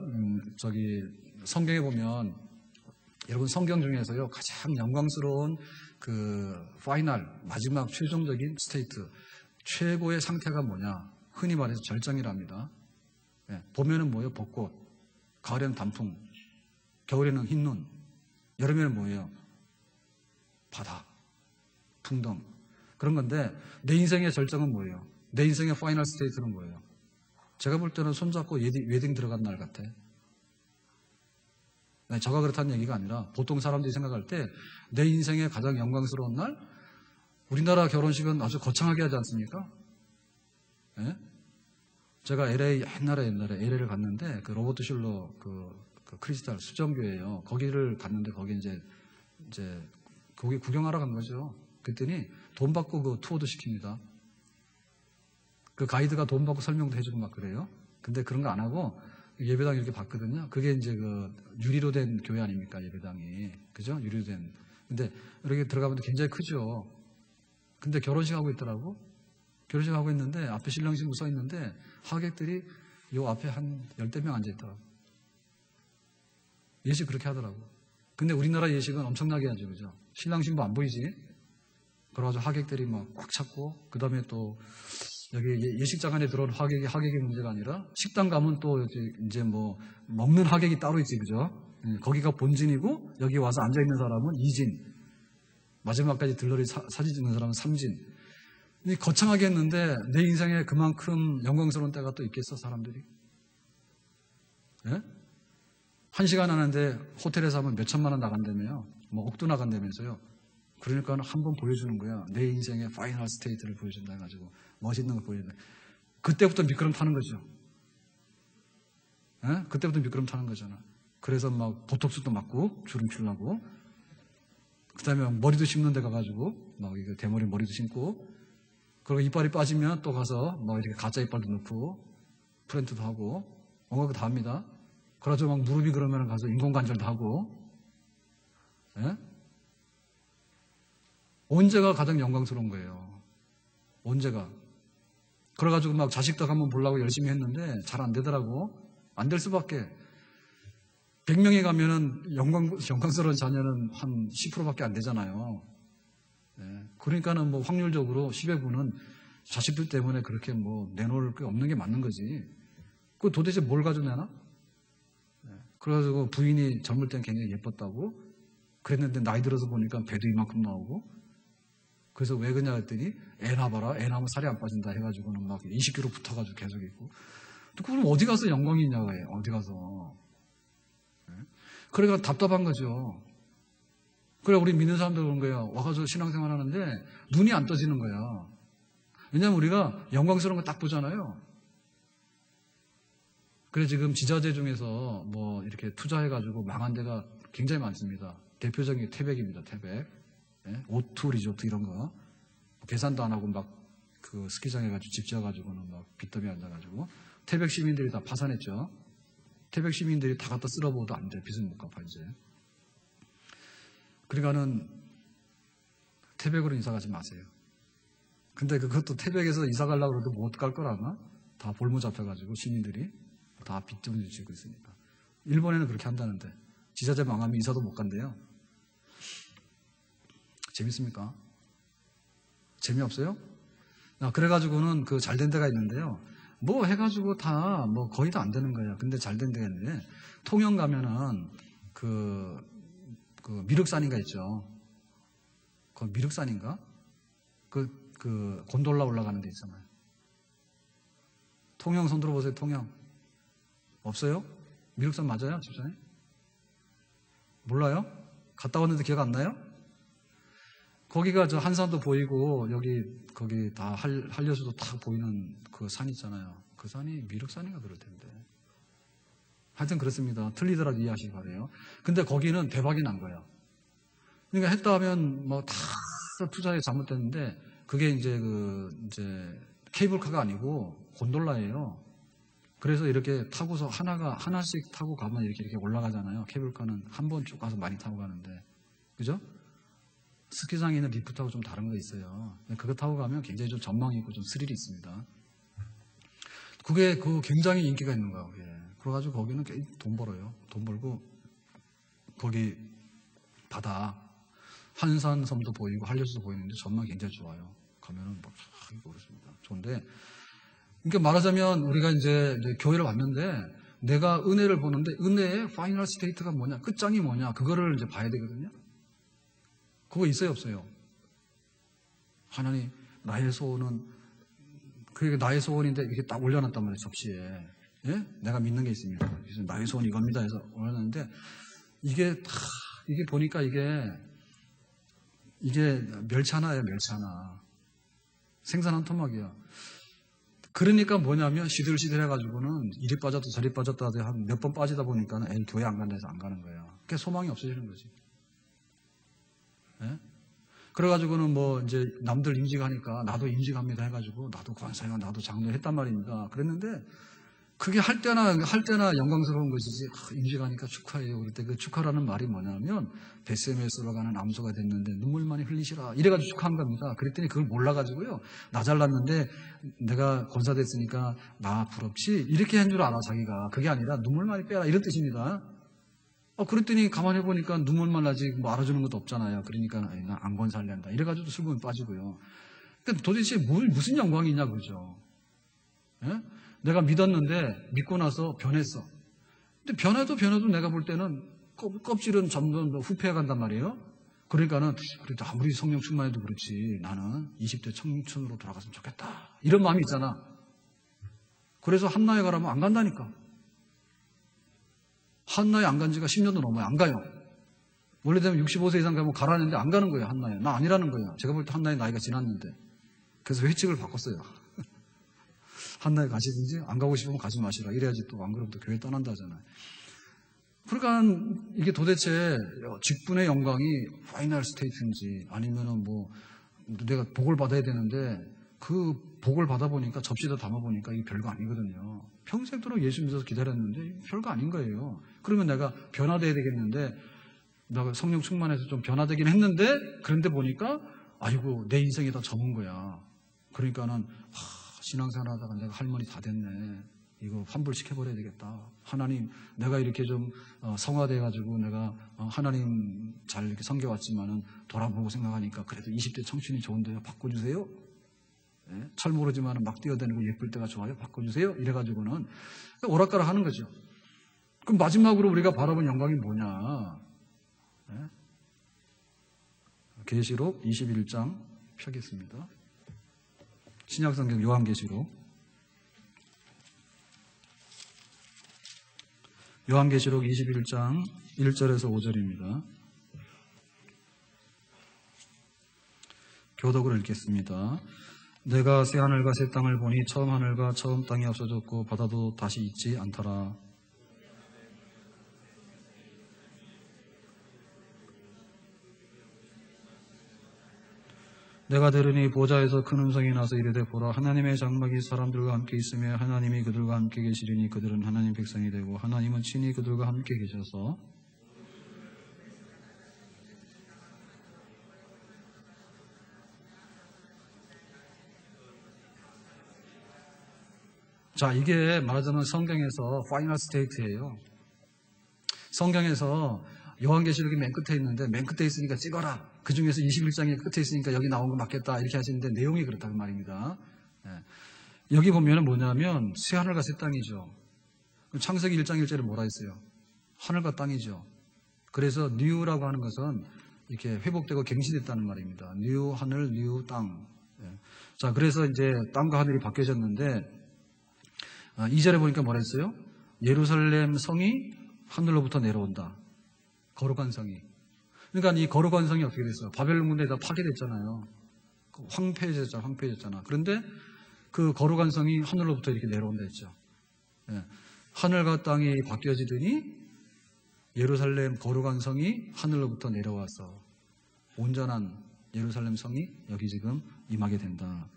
성경에 보면 여러분 성경 중에서요 가장 영광스러운 그 파이널 마지막 최종적인 스테이트 최고의 상태가 뭐냐? 흔히 말해서 절정이랍니다. 봄에는 뭐예요? 벚꽃, 가을에는 단풍, 겨울에는 흰눈, 여름에는 뭐예요? 바다, 풍덩. 그런 건데 내 인생의 절정은 뭐예요? 내 인생의 파이널 스테이트는 뭐예요? 제가 볼 때는 손잡고 웨딩 들어간 날 같아. 저가 그렇다는 얘기가 아니라 보통 사람들이 생각할 때 내 인생의 가장 영광스러운 날? 우리나라 결혼식은 아주 거창하게 하지 않습니까? 예? 제가 옛날에 LA를 갔는데 그 로버트 슐러 그 크리스탈 수정교회예요. 거기를 갔는데 거기 이제 거기 구경하러 간 거죠. 그랬더니 돈 받고 그 투어도 시킵니다. 그 가이드가 돈 받고 설명도 해주고 막 그래요. 근데 그런 거 안 하고 예배당 이렇게 봤거든요. 그게 이제 그 유리로 된 교회 아닙니까? 예배당이. 그죠? 유리로 된. 근데 이렇게 들어가면 굉장히 크죠. 근데 결혼식 하고 있더라고. 결혼식 하고 있는데 앞에 신랑 신부 서 있는데 하객들이 요 앞에 한 10명 앉아 있더라고. 예식 그렇게 하더라고. 근데 우리나라 예식은 엄청나게 하죠. 그죠? 신랑 신부 안 보이지? 그래가지고 하객들이 막 꽉 찼고, 그 다음에 또 여기 예식장 안에 들어온 하객의 문제가 아니라 식당 가면 또 이제 뭐 먹는 하객이 따로 있지. 그죠? 거기가 본진이고 여기 와서 앉아있는 사람은 이진, 마지막까지 들러리 사진 찍는 사람은 삼진. 거창하게 했는데 내 인생에 그만큼 영광스러운 때가 또 있겠어 사람들이? 예? 1시간 하는데 호텔에서 하면 몇 천만 원 나간다며요. 뭐 억도 나간다면서요. 그러니까 한번 보여주는 거야. 내 인생의 파이널 스테이트를 보여준다 해가지고 멋있는 걸 보여준다. 그때부터 미끄럼 타는 거죠. 예? 그때부터 미끄럼 타는 거잖아. 그래서 막 보톡스도 맞고 주름 피려고, 그 다음에 머리도 심는 데 가가지고 막 이거 대머리 머리도 심고, 그리고 이빨이 빠지면 또 가서 막 이렇게 가짜 이빨도 넣고 프렌트도 하고 온갖 거 다 합니다. 그래가지고 막 무릎이 그러면 가서 인공관절도 하고. 예? 언제가 가장 영광스러운 거예요? 언제가? 그래가지고 막 자식도 한번 보려고 열심히 했는데 잘 안 되더라고. 안 될 수밖에. 100명이 가면은 영광스러운 자녀는 한 10%밖에 안 되잖아요. 예. 그러니까는 뭐 확률적으로 10의 분은 자식들 때문에 그렇게 뭐 내놓을 게 없는 게 맞는 거지. 그 도대체 뭘 가져내나? 예. 그래가지고 부인이 젊을 땐 굉장히 예뻤다고 그랬는데 나이 들어서 보니까 배도 이만큼 나오고, 그래서 왜 그러냐 했더니 애 낳아봐라, 애 낳으면 살이 안 빠진다 해가지고는 막 20kg 붙어가지고 계속 있고. 또 그럼 어디 가서 영광이 있냐고 해. 어디 가서. 예? 그러니까 답답한 거죠. 그래, 우리 믿는 사람들 그런 거야. 와가지고 신앙생활 하는데 눈이 안 떠지는 거야. 왜냐면 우리가 영광스러운 거 딱 보잖아요. 그래, 지금 지자재 중에서 뭐 이렇게 투자해가지고 망한 데가 굉장히 많습니다. 대표적인 게 태백입니다. 태백. 예? O2 리조트 이런 거. 계산도 안 하고 막 그 스키장 해가지고 집 지어가지고는 막 빚더미 앉아가지고. 태백 시민들이 다 파산했죠. 태백 시민들이 다 갖다 쓸어보도 안 돼. 빚은 못 갚아, 이제. 그러니까는 태백으로 이사 가지 마세요. 근데 그것도 태백에서 이사 가려고 해도 못 갈 걸 아나? 다 볼모 잡혀가지고 시민들이. 다 빚좀 지고 있으니까. 일본에는 그렇게 한다는데 지자체 망하면 이사도 못 간대요. 재밌습니까? 재미없어요? 그래가지고는 그 잘된 데가 있는데요. 뭐 해가지고 다 뭐 거의 다 안 되는 거예요. 근데 잘된 데가 있는데 통영 가면은 그 미륵산인가 있죠. 그 미륵산인가? 그 곤돌라 올라가는 데 있잖아요. 통영 손 들어보세요. 통영 없어요? 미륵산 맞아요? 집사님? 몰라요? 갔다 왔는데 기억 안 나요? 거기가 저 한산도 보이고 거기 다 한려수도 딱 보이는 그 산 있잖아요. 그 산이 미륵산인가 그럴 텐데. 하여튼 그렇습니다. 틀리더라도 이해하시기 바래요. 근데 거기는 대박이 난 거예요. 그러니까 했다 하면 뭐 다 투자에 잘못됐는데 그게 이제 케이블카가 아니고 곤돌라예요. 그래서 이렇게 타고서 하나씩 타고 가면 이렇게 올라가잖아요. 케이블카는 한 번 쭉 가서 많이 타고 가는데. 그죠? 스키장에 있는 리프트하고 좀 다른 거 있어요. 그거 타고 가면 굉장히 좀 전망이 있고 좀 스릴이 있습니다. 그게 굉장히 인기가 있는 거예요. 그게. 그래가지고 거기는 돈 벌어요. 돈 벌고 거기 바다 한산섬도 보이고 한려수도 보이는데 전망이 굉장히 좋아요. 가면은 막 그렇습니다. 좋은데 그러니까 말하자면 우리가 이제 교회를 왔는데 내가 은혜를 보는데 은혜의 파이널 스테이트가 뭐냐, 끝장이 뭐냐, 그거를 이제 봐야 되거든요. 그거 있어요, 없어요? 하나님, 나의 소원은, 그게 나의 소원인데 이렇게 딱 올려놨단 말이에요, 접시에. 예? 내가 믿는 게 있습니다. 그래서 나의 소원 이겁니다 해서 올려놨는데, 이게 보니까 이게 멸치하나예요, 멸치하나. 생선 한 토막이야. 그러니까 뭐냐면, 시들시들 해가지고는 이리 빠졌다 저리 빠졌다 한 몇 번 빠지다 보니까는 에이, 교회 안 간다 해서 안 가는 거예요. 그게 소망이 없어지는 거지. 예? 그래가지고는 뭐 이제 남들 임직하니까 나도 임직합니다 해가지고 나도 권사요 나도 장로 했단 말입니다. 그랬는데 그게 할 때나 영광스러운 것이지 임직하니까 축하해요. 그럴 때 그 축하라는 말이 뭐냐면 베스메스로 가는 암소가 됐는데 눈물 많이 흘리시라 이래가지고 축하한 겁니다. 그랬더니 그걸 몰라가지고요. 나 잘났는데 내가 권사 됐으니까 나 부럽지 이렇게 한 줄 알아 자기가. 그게 아니라 눈물 많이 빼라 이런 뜻입니다. 그랬더니 가만히 보니까 눈물만 나지 뭐 알아주는 것도 없잖아요. 그러니까 나 안 권살련다. 이래가지고 슬픔이 빠지고요. 그러니까 도대체 무슨 영광이냐 그죠? 예? 내가 믿었는데 믿고 나서 변했어. 근데 변해도 내가 볼 때는 껍질은 점점 더 후패해 간단 말이에요. 그러니까는 그래도 아무리 성령 충만해도 그렇지 나는 20대 청춘으로 돌아갔으면 좋겠다. 이런 마음이 있잖아. 그래서 한나에 가라면 안 간다니까. 한나에 안 간 지가 10년도 넘어요. 안 가요. 원래되면 65세 이상 가면 가라는데 안 가는 거예요. 한나에. 나 아니라는 거예요. 제가 볼 때 한나의 나이가 지났는데. 그래서 회칙을 바꿨어요. 한나에 가시든지 안 가고 싶으면 가지 마시라. 이래야지 또 안 그러면 또 교회 떠난다잖아요. 그러니까 이게 도대체 직분의 영광이 파이널 스테이트인지 아니면은 뭐 내가 복을 받아야 되는데 그 복을 받아보니까 접시에다 담아보니까 이게 별거 아니거든요. 평생도록 예수 믿어서 기다렸는데 별거 아닌 거예요. 그러면 내가 변화돼야 되겠는데 내가 성령 충만해서 좀 변화되긴 했는데 그런데 보니까 아이고 내 인생이 다 접은 거야. 그러니까는 신앙생활 하다가 내가 할머니 다 됐네. 이거 환불시켜버려야 되겠다. 하나님 내가 이렇게 좀 성화돼가지고 내가 하나님 잘 이렇게 섬겨왔지만은 돌아보고 생각하니까 그래도 20대 청춘이 좋은데요. 바꿔주세요. 네? 잘 모르지만 막 뛰어다니고 예쁠 때가 좋아요. 바꿔주세요. 이래가지고는 오락가락 하는 거죠. 그럼 마지막으로 우리가 바라본 영광이 뭐냐? 네? 계시록 21장 펴겠습니다. 신약성경 요한계시록 21장 1절에서 5절입니다. 교독을 읽겠습니다. 내가 새 하늘과 새 땅을 보니 처음 하늘과 처음 땅이 없어졌고 바다도 다시 있지 않더라. 내가 들으니 보좌에서 큰 음성이 나서 이르되 보라 하나님의 장막이 사람들과 함께 있으며 하나님이 그들과 함께 계시리니 그들은 하나님 백성이 되고 하나님은 친히 그들과 함께 계셔서 자, 이게 말하자면 성경에서 파이널 스테이트예요. 성경에서 요한계시록이 맨 끝에 있는데 맨 끝에 있으니까 찍어라. 그 중에서 21장이 끝에 있으니까 여기 나온 거 맞겠다. 이렇게 하시는데 내용이 그렇다는 말입니다. 여기 보면은 뭐냐면 새하늘과 새 땅이죠. 창세기 1장 1절에 뭐라 했어요? 하늘과 땅이죠. 그래서 뉴라고 하는 것은 이렇게 회복되고 갱신됐다는 말입니다. 뉴 하늘, 뉴 땅. 자, 그래서 이제 땅과 하늘이 바뀌어졌는데 2절에 보니까 뭐라 했어요? 예루살렘 성이 하늘로부터 내려온다. 거룩한 성이. 그러니까 이 거룩한 성이 어떻게 됐어요? 바벨론 군대에다 파괴됐잖아요. 황폐해졌잖아. 그런데 그 거룩한 성이 하늘로부터 이렇게 내려온다 했죠. 하늘과 땅이 바뀌어지더니 예루살렘 거룩한 성이 하늘로부터 내려와서 온전한 예루살렘 성이 여기 지금 임하게 된다.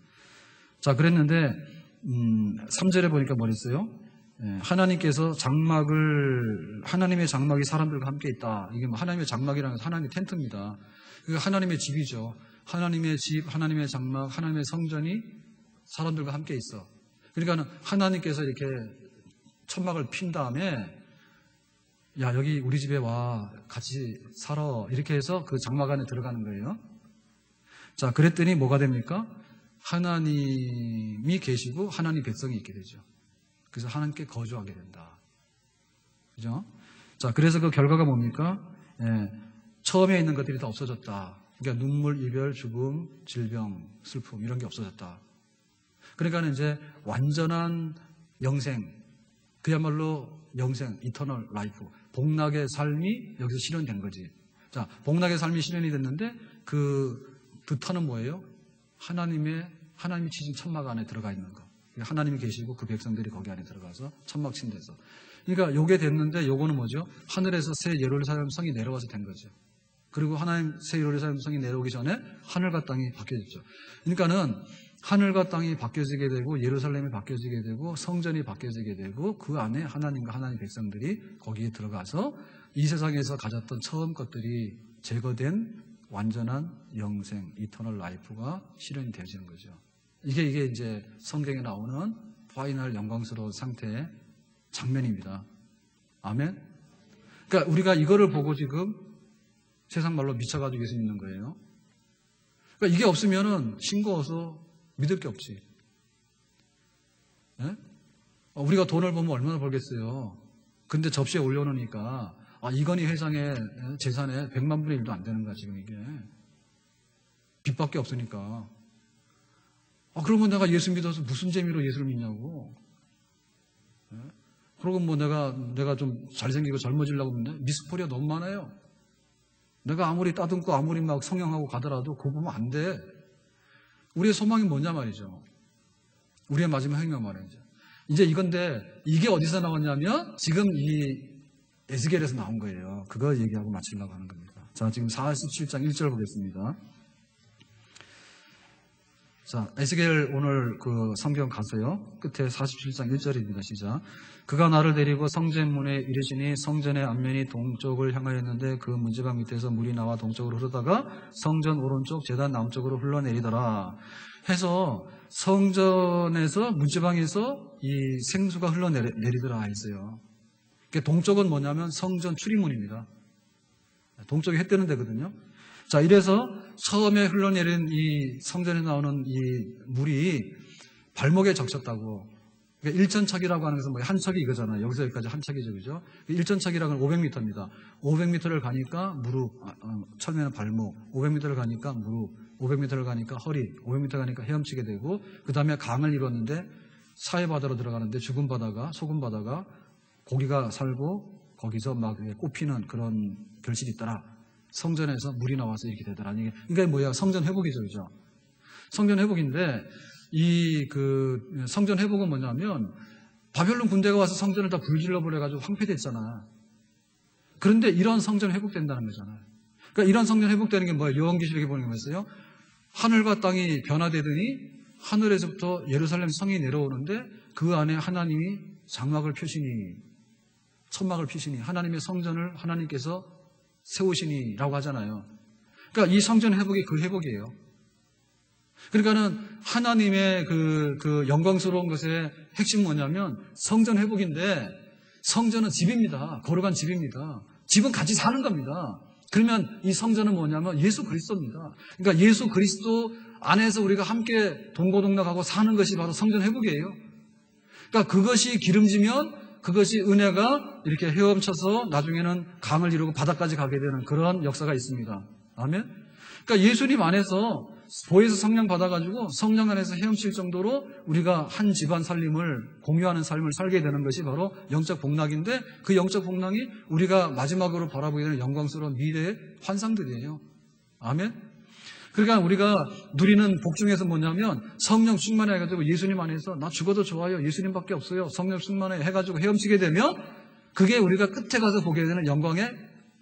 자, 그랬는데 3절에 보니까 뭐 했어요? 하나님께서 하나님의 장막이 사람들과 함께 있다. 이게 뭐 하나님의 장막이라는 것은 하나님의 텐트입니다. 그게 하나님의 집이죠. 하나님의 집, 하나님의 장막, 하나님의 성전이 사람들과 함께 있어. 그러니까 하나님께서 이렇게 천막을 핀 다음에 야, 여기 우리 집에 와. 같이 살아. 이렇게 해서 그 장막 안에 들어가는 거예요. 자, 그랬더니 뭐가 됩니까? 하나님이 계시고 하나님 백성이 있게 되죠. 그래서 하나님께 거주하게 된다. 그죠? 자, 그래서 그 결과가 뭡니까? 처음에 있는 것들이 다 없어졌다. 그러니까 눈물, 이별, 죽음, 질병, 슬픔 이런 게 없어졌다. 그러니까 이제 완전한 영생, 그야말로 영생, 이터널 라이프, 복락의 삶이 여기서 실현된 거지. 자, 복락의 삶이 실현이 됐는데 그 터는 뭐예요? 하나님이 치신 천막 안에 들어가 있는 거. 하나님이 계시고 그 백성들이 거기 안에 들어가서 천막 친 데서. 그러니까 요게 됐는데 요거는 뭐죠? 하늘에서 새 예루살렘 성이 내려와서 된 거죠. 그리고 하나님 새 예루살렘 성이 내려오기 전에 하늘과 땅이 바뀌어졌죠. 그러니까는 하늘과 땅이 바뀌어지게 되고 예루살렘이 바뀌어지게 되고 성전이 바뀌어지게 되고 그 안에 하나님과 하나님 백성들이 거기에 들어가서 이 세상에서 가졌던 처음 것들이 제거된 완전한 영생, 이터널 라이프가 실현이 되어지는 거죠. 이게 이제 성경에 나오는 파이널 영광스러운 상태의 장면입니다. 아멘? 그러니까 우리가 이거를 보고 지금 세상 말로 미쳐가지고 예수 믿는 거예요. 그러니까 이게 없으면은 싱거워서 믿을 게 없지. 예? 우리가 돈을 보면 얼마나 벌겠어요. 근데 접시에 올려놓으니까 이건희 회장의 재산에 100만 분의 1도 안 되는 거야 지금 이게. 빚밖에 없으니까. 그러면 내가 예수 믿어서 무슨 재미로 예수를 믿냐고. 예? 그리고 뭐 내가 좀 잘생기고 젊어지려고 하면 미스포리아 너무 많아요. 내가 아무리 따듬고 아무리 막 성형하고 가더라도 그거 보면 안 돼. 우리의 소망이 뭐냐 말이죠. 우리의 마지막 행명 말이죠. 이제 이건데 이게 어디서 나왔냐면 지금 이 에스겔에서 나온 거예요. 그거 얘기하고 마치려고 하는 겁니다. 자, 지금 47장 1절 보겠습니다. 자, 에스겔 오늘 그 성경 가세요. 끝에 47장 1절입니다. 시작. 그가 나를 데리고 성전문에 이르시니 성전의 앞면이 동쪽을 향하였는데 그 문지방 밑에서 물이 나와 동쪽으로 흐르다가 성전 오른쪽 제단 남쪽으로 흘러내리더라. 해서 성전에서 문지방에서 이 생수가 흘러내리더라 했어요. 동쪽은 뭐냐면 성전 출입문입니다. 동쪽이 해 뜨는 데거든요. 자, 이래서 처음에 흘러내린 이 성전에 나오는 이 물이 발목에 적셨다고. 그러니까 일전척이라고 하는 것은 뭐 한 척이 이거잖아요. 여기서 여기까지 한 척이죠, 그죠? 일전척이라고 하는 500m입니다. 500m를 가니까 무릎, 처음에는 발목, 500m를 가니까 무릎, 500m를 가니까 허리, 500m 가니까 헤엄치게 되고, 그 다음에 강을 이뤘는데 사해바다로 들어가는데 죽은 바다가, 소금 바다가 고기가 살고 거기서 막 꽃피는 그런 결실이 있더라. 성전에서 물이 나와서 이렇게 되더라. 이게 뭐야? 성전 회복이죠, 그죠? 성전 회복인데, 성전 회복은 뭐냐면, 바벨론 군대가 와서 성전을 다 불질러 버려가지고 황폐됐잖아. 그런데 이런 성전 회복된다는 거잖아요. 그러니까 이런 성전 회복되는 게 뭐예요? 요한계시록에 보는 게 뭐였어요? 하늘과 땅이 변화되더니, 하늘에서부터 예루살렘 성이 내려오는데, 그 안에 하나님이 장막을 펴시니, 천막을 피시니, 하나님의 성전을 하나님께서 세우시니라고 하잖아요. 그러니까 이 성전 회복이 그 회복이에요. 그러니까는 하나님의 그 영광스러운 것의 핵심 뭐냐면 성전 회복인데, 성전은 집입니다. 거룩한 집입니다. 집은 같이 사는 겁니다. 그러면 이 성전은 뭐냐면 예수 그리스도입니다. 그러니까 예수 그리스도 안에서 우리가 함께 동고동락하고 사는 것이 바로 성전 회복이에요. 그러니까 그것이 기름지면 그것이 은혜가 이렇게 헤엄쳐서 나중에는 강을 이루고 바다까지 가게 되는 그런 역사가 있습니다. 아멘? 그러니까 예수님 안에서 보혜사 성령 받아가지고 성령 안에서 헤엄칠 정도로 우리가 한 집안 살림을 공유하는 삶을 살게 되는 것이 바로 영적 복락인데, 그 영적 복락이 우리가 마지막으로 바라보게 되는 영광스러운 미래의 환상들이에요. 아멘? 그러니까 우리가 누리는 복 중에서 뭐냐면 성령 충만해가지고 예수님 안에서 나 죽어도 좋아요. 예수님밖에 없어요. 성령 충만해 해가지고 헤엄치게 되면 그게 우리가 끝에 가서 보게 되는 영광의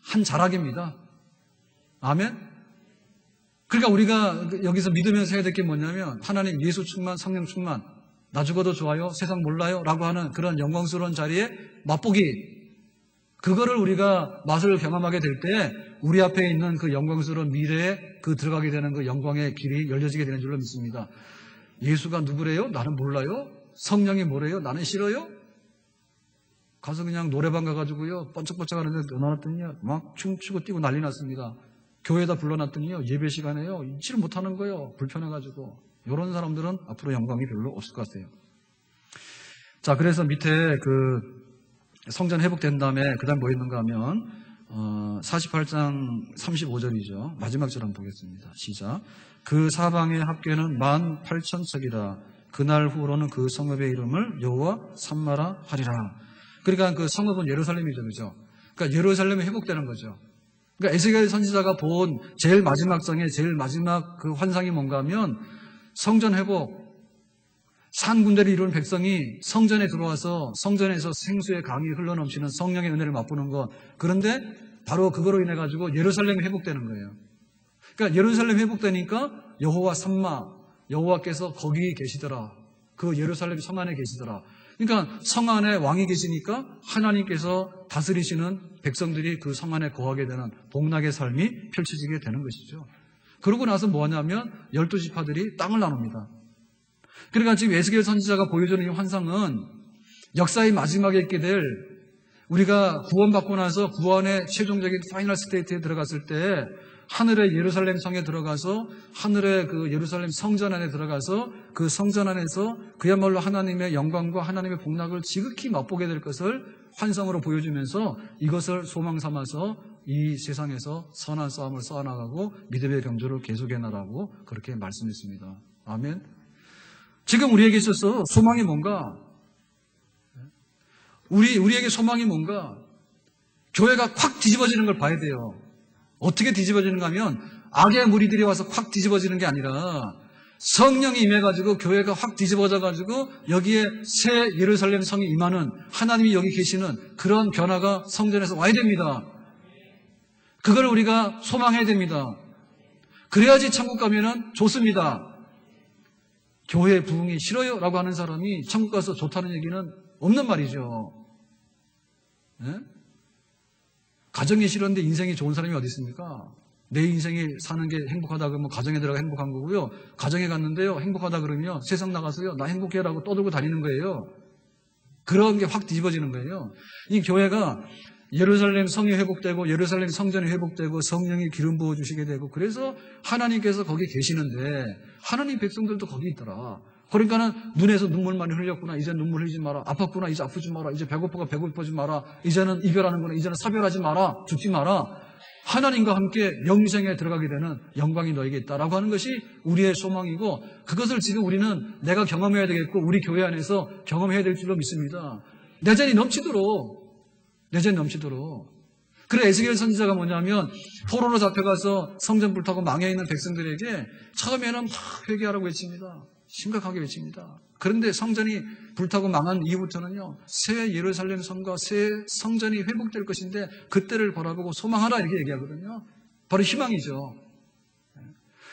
한 자락입니다. 아멘? 그러니까 우리가 여기서 믿으면서 해야 될 게 뭐냐면 하나님 예수 충만, 성령 충만, 나 죽어도 좋아요, 세상 몰라요 라고 하는 그런 영광스러운 자리에 맛보기, 그거를 우리가 맛을 경험하게 될 때 우리 앞에 있는 그 영광스러운 미래에 그 들어가게 되는 그 영광의 길이 열려지게 되는 줄로 믿습니다. 예수가 누구래요? 나는 몰라요. 성령이 뭐래요? 나는 싫어요. 가서 그냥 노래방 가가지고요 번쩍번쩍 하는데 넣어놨더니 막 춤추고 뛰고 난리 났습니다. 교회에다 불러놨더니요 예배 시간에요 잊지를 못하는 거예요. 불편해가지고. 이런 사람들은 앞으로 영광이 별로 없을 것 같아요. 자, 그래서 밑에 그 성전 회복된 다음에 그 다음 뭐 있는가 하면 48장 35절이죠. 마지막 절 한번 보겠습니다. 시작. 그 사방의 합궤는 18,000척이라 그날 후로는 그 성읍의 이름을 여호와 삼마라 하리라. 그러니까 그 성읍은 예루살렘이죠. 그죠? 그러니까 예루살렘이 회복되는 거죠. 그러니까 에스겔 선지자가 본 제일 마지막 장의 제일 마지막 그 환상이 뭔가 하면 성전 회복, 산 군대를 이루는 백성이 성전에 들어와서 성전에서 생수의 강이 흘러넘치는 성령의 은혜를 맛보는 것. 그런데 바로 그거로 인해 가지고 예루살렘이 회복되는 거예요. 그러니까 예루살렘이 회복되니까 여호와 삼마, 여호와께서 거기 계시더라. 그 예루살렘 성 안에 계시더라. 그러니까 성 안에 왕이 계시니까 하나님께서 다스리시는 백성들이 그 성 안에 거하게 되는 복락의 삶이 펼쳐지게 되는 것이죠. 그러고 나서 뭐냐면 12지파들이 땅을 나눕니다. 그러니까 지금 에스겔 선지자가 보여주는 이 환상은 역사의 마지막에 있게 될, 우리가 구원받고 나서 구원의 최종적인 파이널 스테이트에 들어갔을 때 하늘의 예루살렘 성에 들어가서 하늘의 그 예루살렘 성전 안에 들어가서 그 성전 안에서 그야말로 하나님의 영광과 하나님의 복락을 지극히 맛보게 될 것을 환상으로 보여주면서 이것을 소망 삼아서 이 세상에서 선한 싸움을 쌓아나가고 믿음의 경주를 계속해 나가고 그렇게 말씀했습니다. 아멘. 지금 우리에게 있어서 소망이 뭔가? 우리에게 소망이 뭔가? 교회가 확 뒤집어지는 걸 봐야 돼요. 어떻게 뒤집어지는가 하면 악의 무리들이 와서 확 뒤집어지는 게 아니라 성령이 임해가지고 교회가 확 뒤집어져가지고 여기에 새 예루살렘 성이 임하는, 하나님이 여기 계시는 그런 변화가 성전에서 와야 됩니다. 그걸 우리가 소망해야 됩니다. 그래야지 천국 가면은 좋습니다. 교회 부흥이 싫어요 라고 하는 사람이 천국 가서 좋다는 얘기는 없는 말이죠. 네? 가정이 싫었는데 인생이 좋은 사람이 어디 있습니까? 내 인생이 사는 게 행복하다 그러면 가정에 들어가 행복한 거고요. 가정에 갔는데요 행복하다 그러면 세상 나가서요 나 행복해라고 떠들고 다니는 거예요. 그런 게 확 뒤집어지는 거예요. 이 교회가 예루살렘 성이 회복되고 예루살렘 성전이 회복되고 성령이 기름 부어주시게 되고 그래서 하나님께서 거기 계시는데 하나님 백성들도 거기 있더라. 그러니까는 눈에서 눈물 많이 흘렸구나. 이제 눈물 흘리지 마라. 아팠구나. 이제 아프지 마라. 이제 배고프고 배고프지 마라. 이제는 이별하는구나. 이제는 사별하지 마라. 죽지 마라. 하나님과 함께 영생에 들어가게 되는 영광이 너에게 있다라고 하는 것이 우리의 소망이고, 그것을 지금 우리는 내가 경험해야 되겠고 우리 교회 안에서 경험해야 될 줄로 믿습니다. 내전이 넘치도록. 그래 에스겔 선지자가 뭐냐면 포로로 잡혀가서 성전 불타고 망해 있는 백성들에게 처음에는 막 회개하라고 외칩니다. 심각하게 외칩니다. 그런데 성전이 불타고 망한 이후부터는요 새 예루살렘 성과 새 성전이 회복될 것인데 그때를 바라보고 소망하라 이렇게 얘기하거든요. 바로 희망이죠.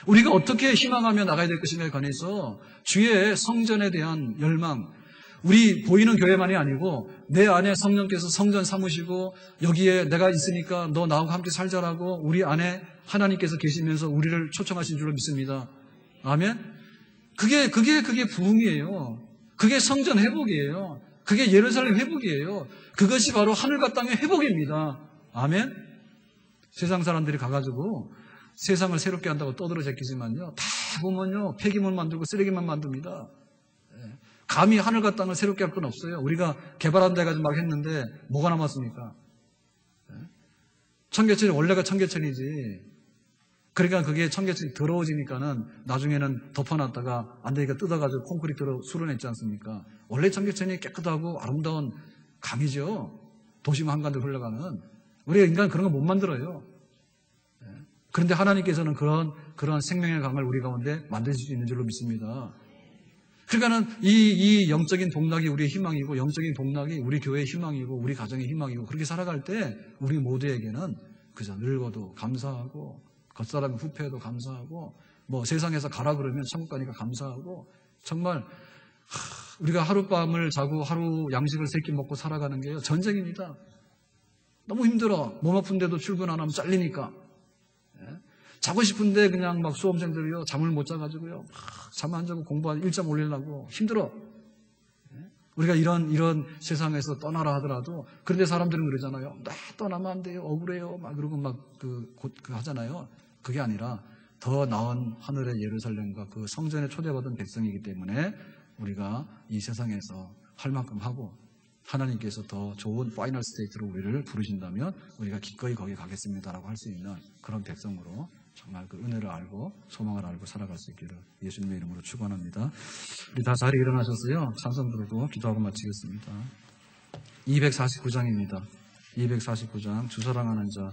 우리가 어떻게 희망하며 나가야 될 것인가에 관해서 주의 성전에 대한 열망, 우리 보이는 교회만이 아니고 내 안에 성령께서 성전 삼으시고 여기에 내가 있으니까 너 나하고 함께 살자라고 우리 안에 하나님께서 계시면서 우리를 초청하신 줄로 믿습니다. 아멘? 그게 부흥이에요. 그게 성전 회복이에요. 그게 예루살렘 회복이에요. 그것이 바로 하늘과 땅의 회복입니다. 아멘? 세상 사람들이 가가지고 세상을 새롭게 한다고 떠들어 제끼지만요. 다 보면요. 폐기물 만들고 쓰레기만 만듭니다. 감히 하늘과 땅을 새롭게 할 건 없어요. 우리가 개발한다 해가지고 막 했는데 뭐가 남았습니까? 청계천이 원래가 청계천이지. 그러니까 그게 청계천이 더러워지니까는 나중에는 덮어놨다가 안 되니까 뜯어가지고 콘크리트로 수론했지 않습니까? 원래 청계천이 깨끗하고 아름다운 강이죠. 도심 한가운데 흘러가는. 우리가 인간은 그런 거 못 만들어요. 그런데 하나님께서는 그런 생명의 강을 우리 가운데 만드실 수 있는 줄로 믿습니다. 그러니까는 이 영적인 복락이 우리의 희망이고 영적인 복락이 우리 교회의 희망이고 우리 가정의 희망이고 그렇게 살아갈 때 우리 모두에게는 그저 늙어도 감사하고 겉사람이 후패해도 감사하고 뭐 세상에서 가라 그러면 천국 가니까 감사하고 정말 우리가 하룻밤을 자고 하루 양식을 세 끼 먹고 살아가는 게요 전쟁입니다. 너무 힘들어. 몸 아픈데도 출근 안 하면 잘리니까. 자고 싶은데 그냥 막 수험생들이요 잠을 못 자가지고요 잠 안 자고 공부한 1점 올리려고 힘들어. 우리가 이런 세상에서 떠나라 하더라도 그런데 사람들은 그러잖아요. 나 떠나면 안 돼요. 억울해요. 막 그러고 막 하잖아요. 그게 아니라 더 나은 하늘의 예루살렘과 그 성전에 초대받은 백성이기 때문에 우리가 이 세상에서 할 만큼 하고 하나님께서 더 좋은 파이널 스테이트로 우리를 부르신다면 우리가 기꺼이 거기 가겠습니다라고 할 수 있는 그런 백성으로 정말 그 은혜를 알고 소망을 알고 살아갈 수 있기를 예수님의 이름으로 축원합니다. 우리 다 자리에 일어나셨어요. 찬송 부르고 기도하고 마치겠습니다. 249장입니다. 249장 주사랑하는 자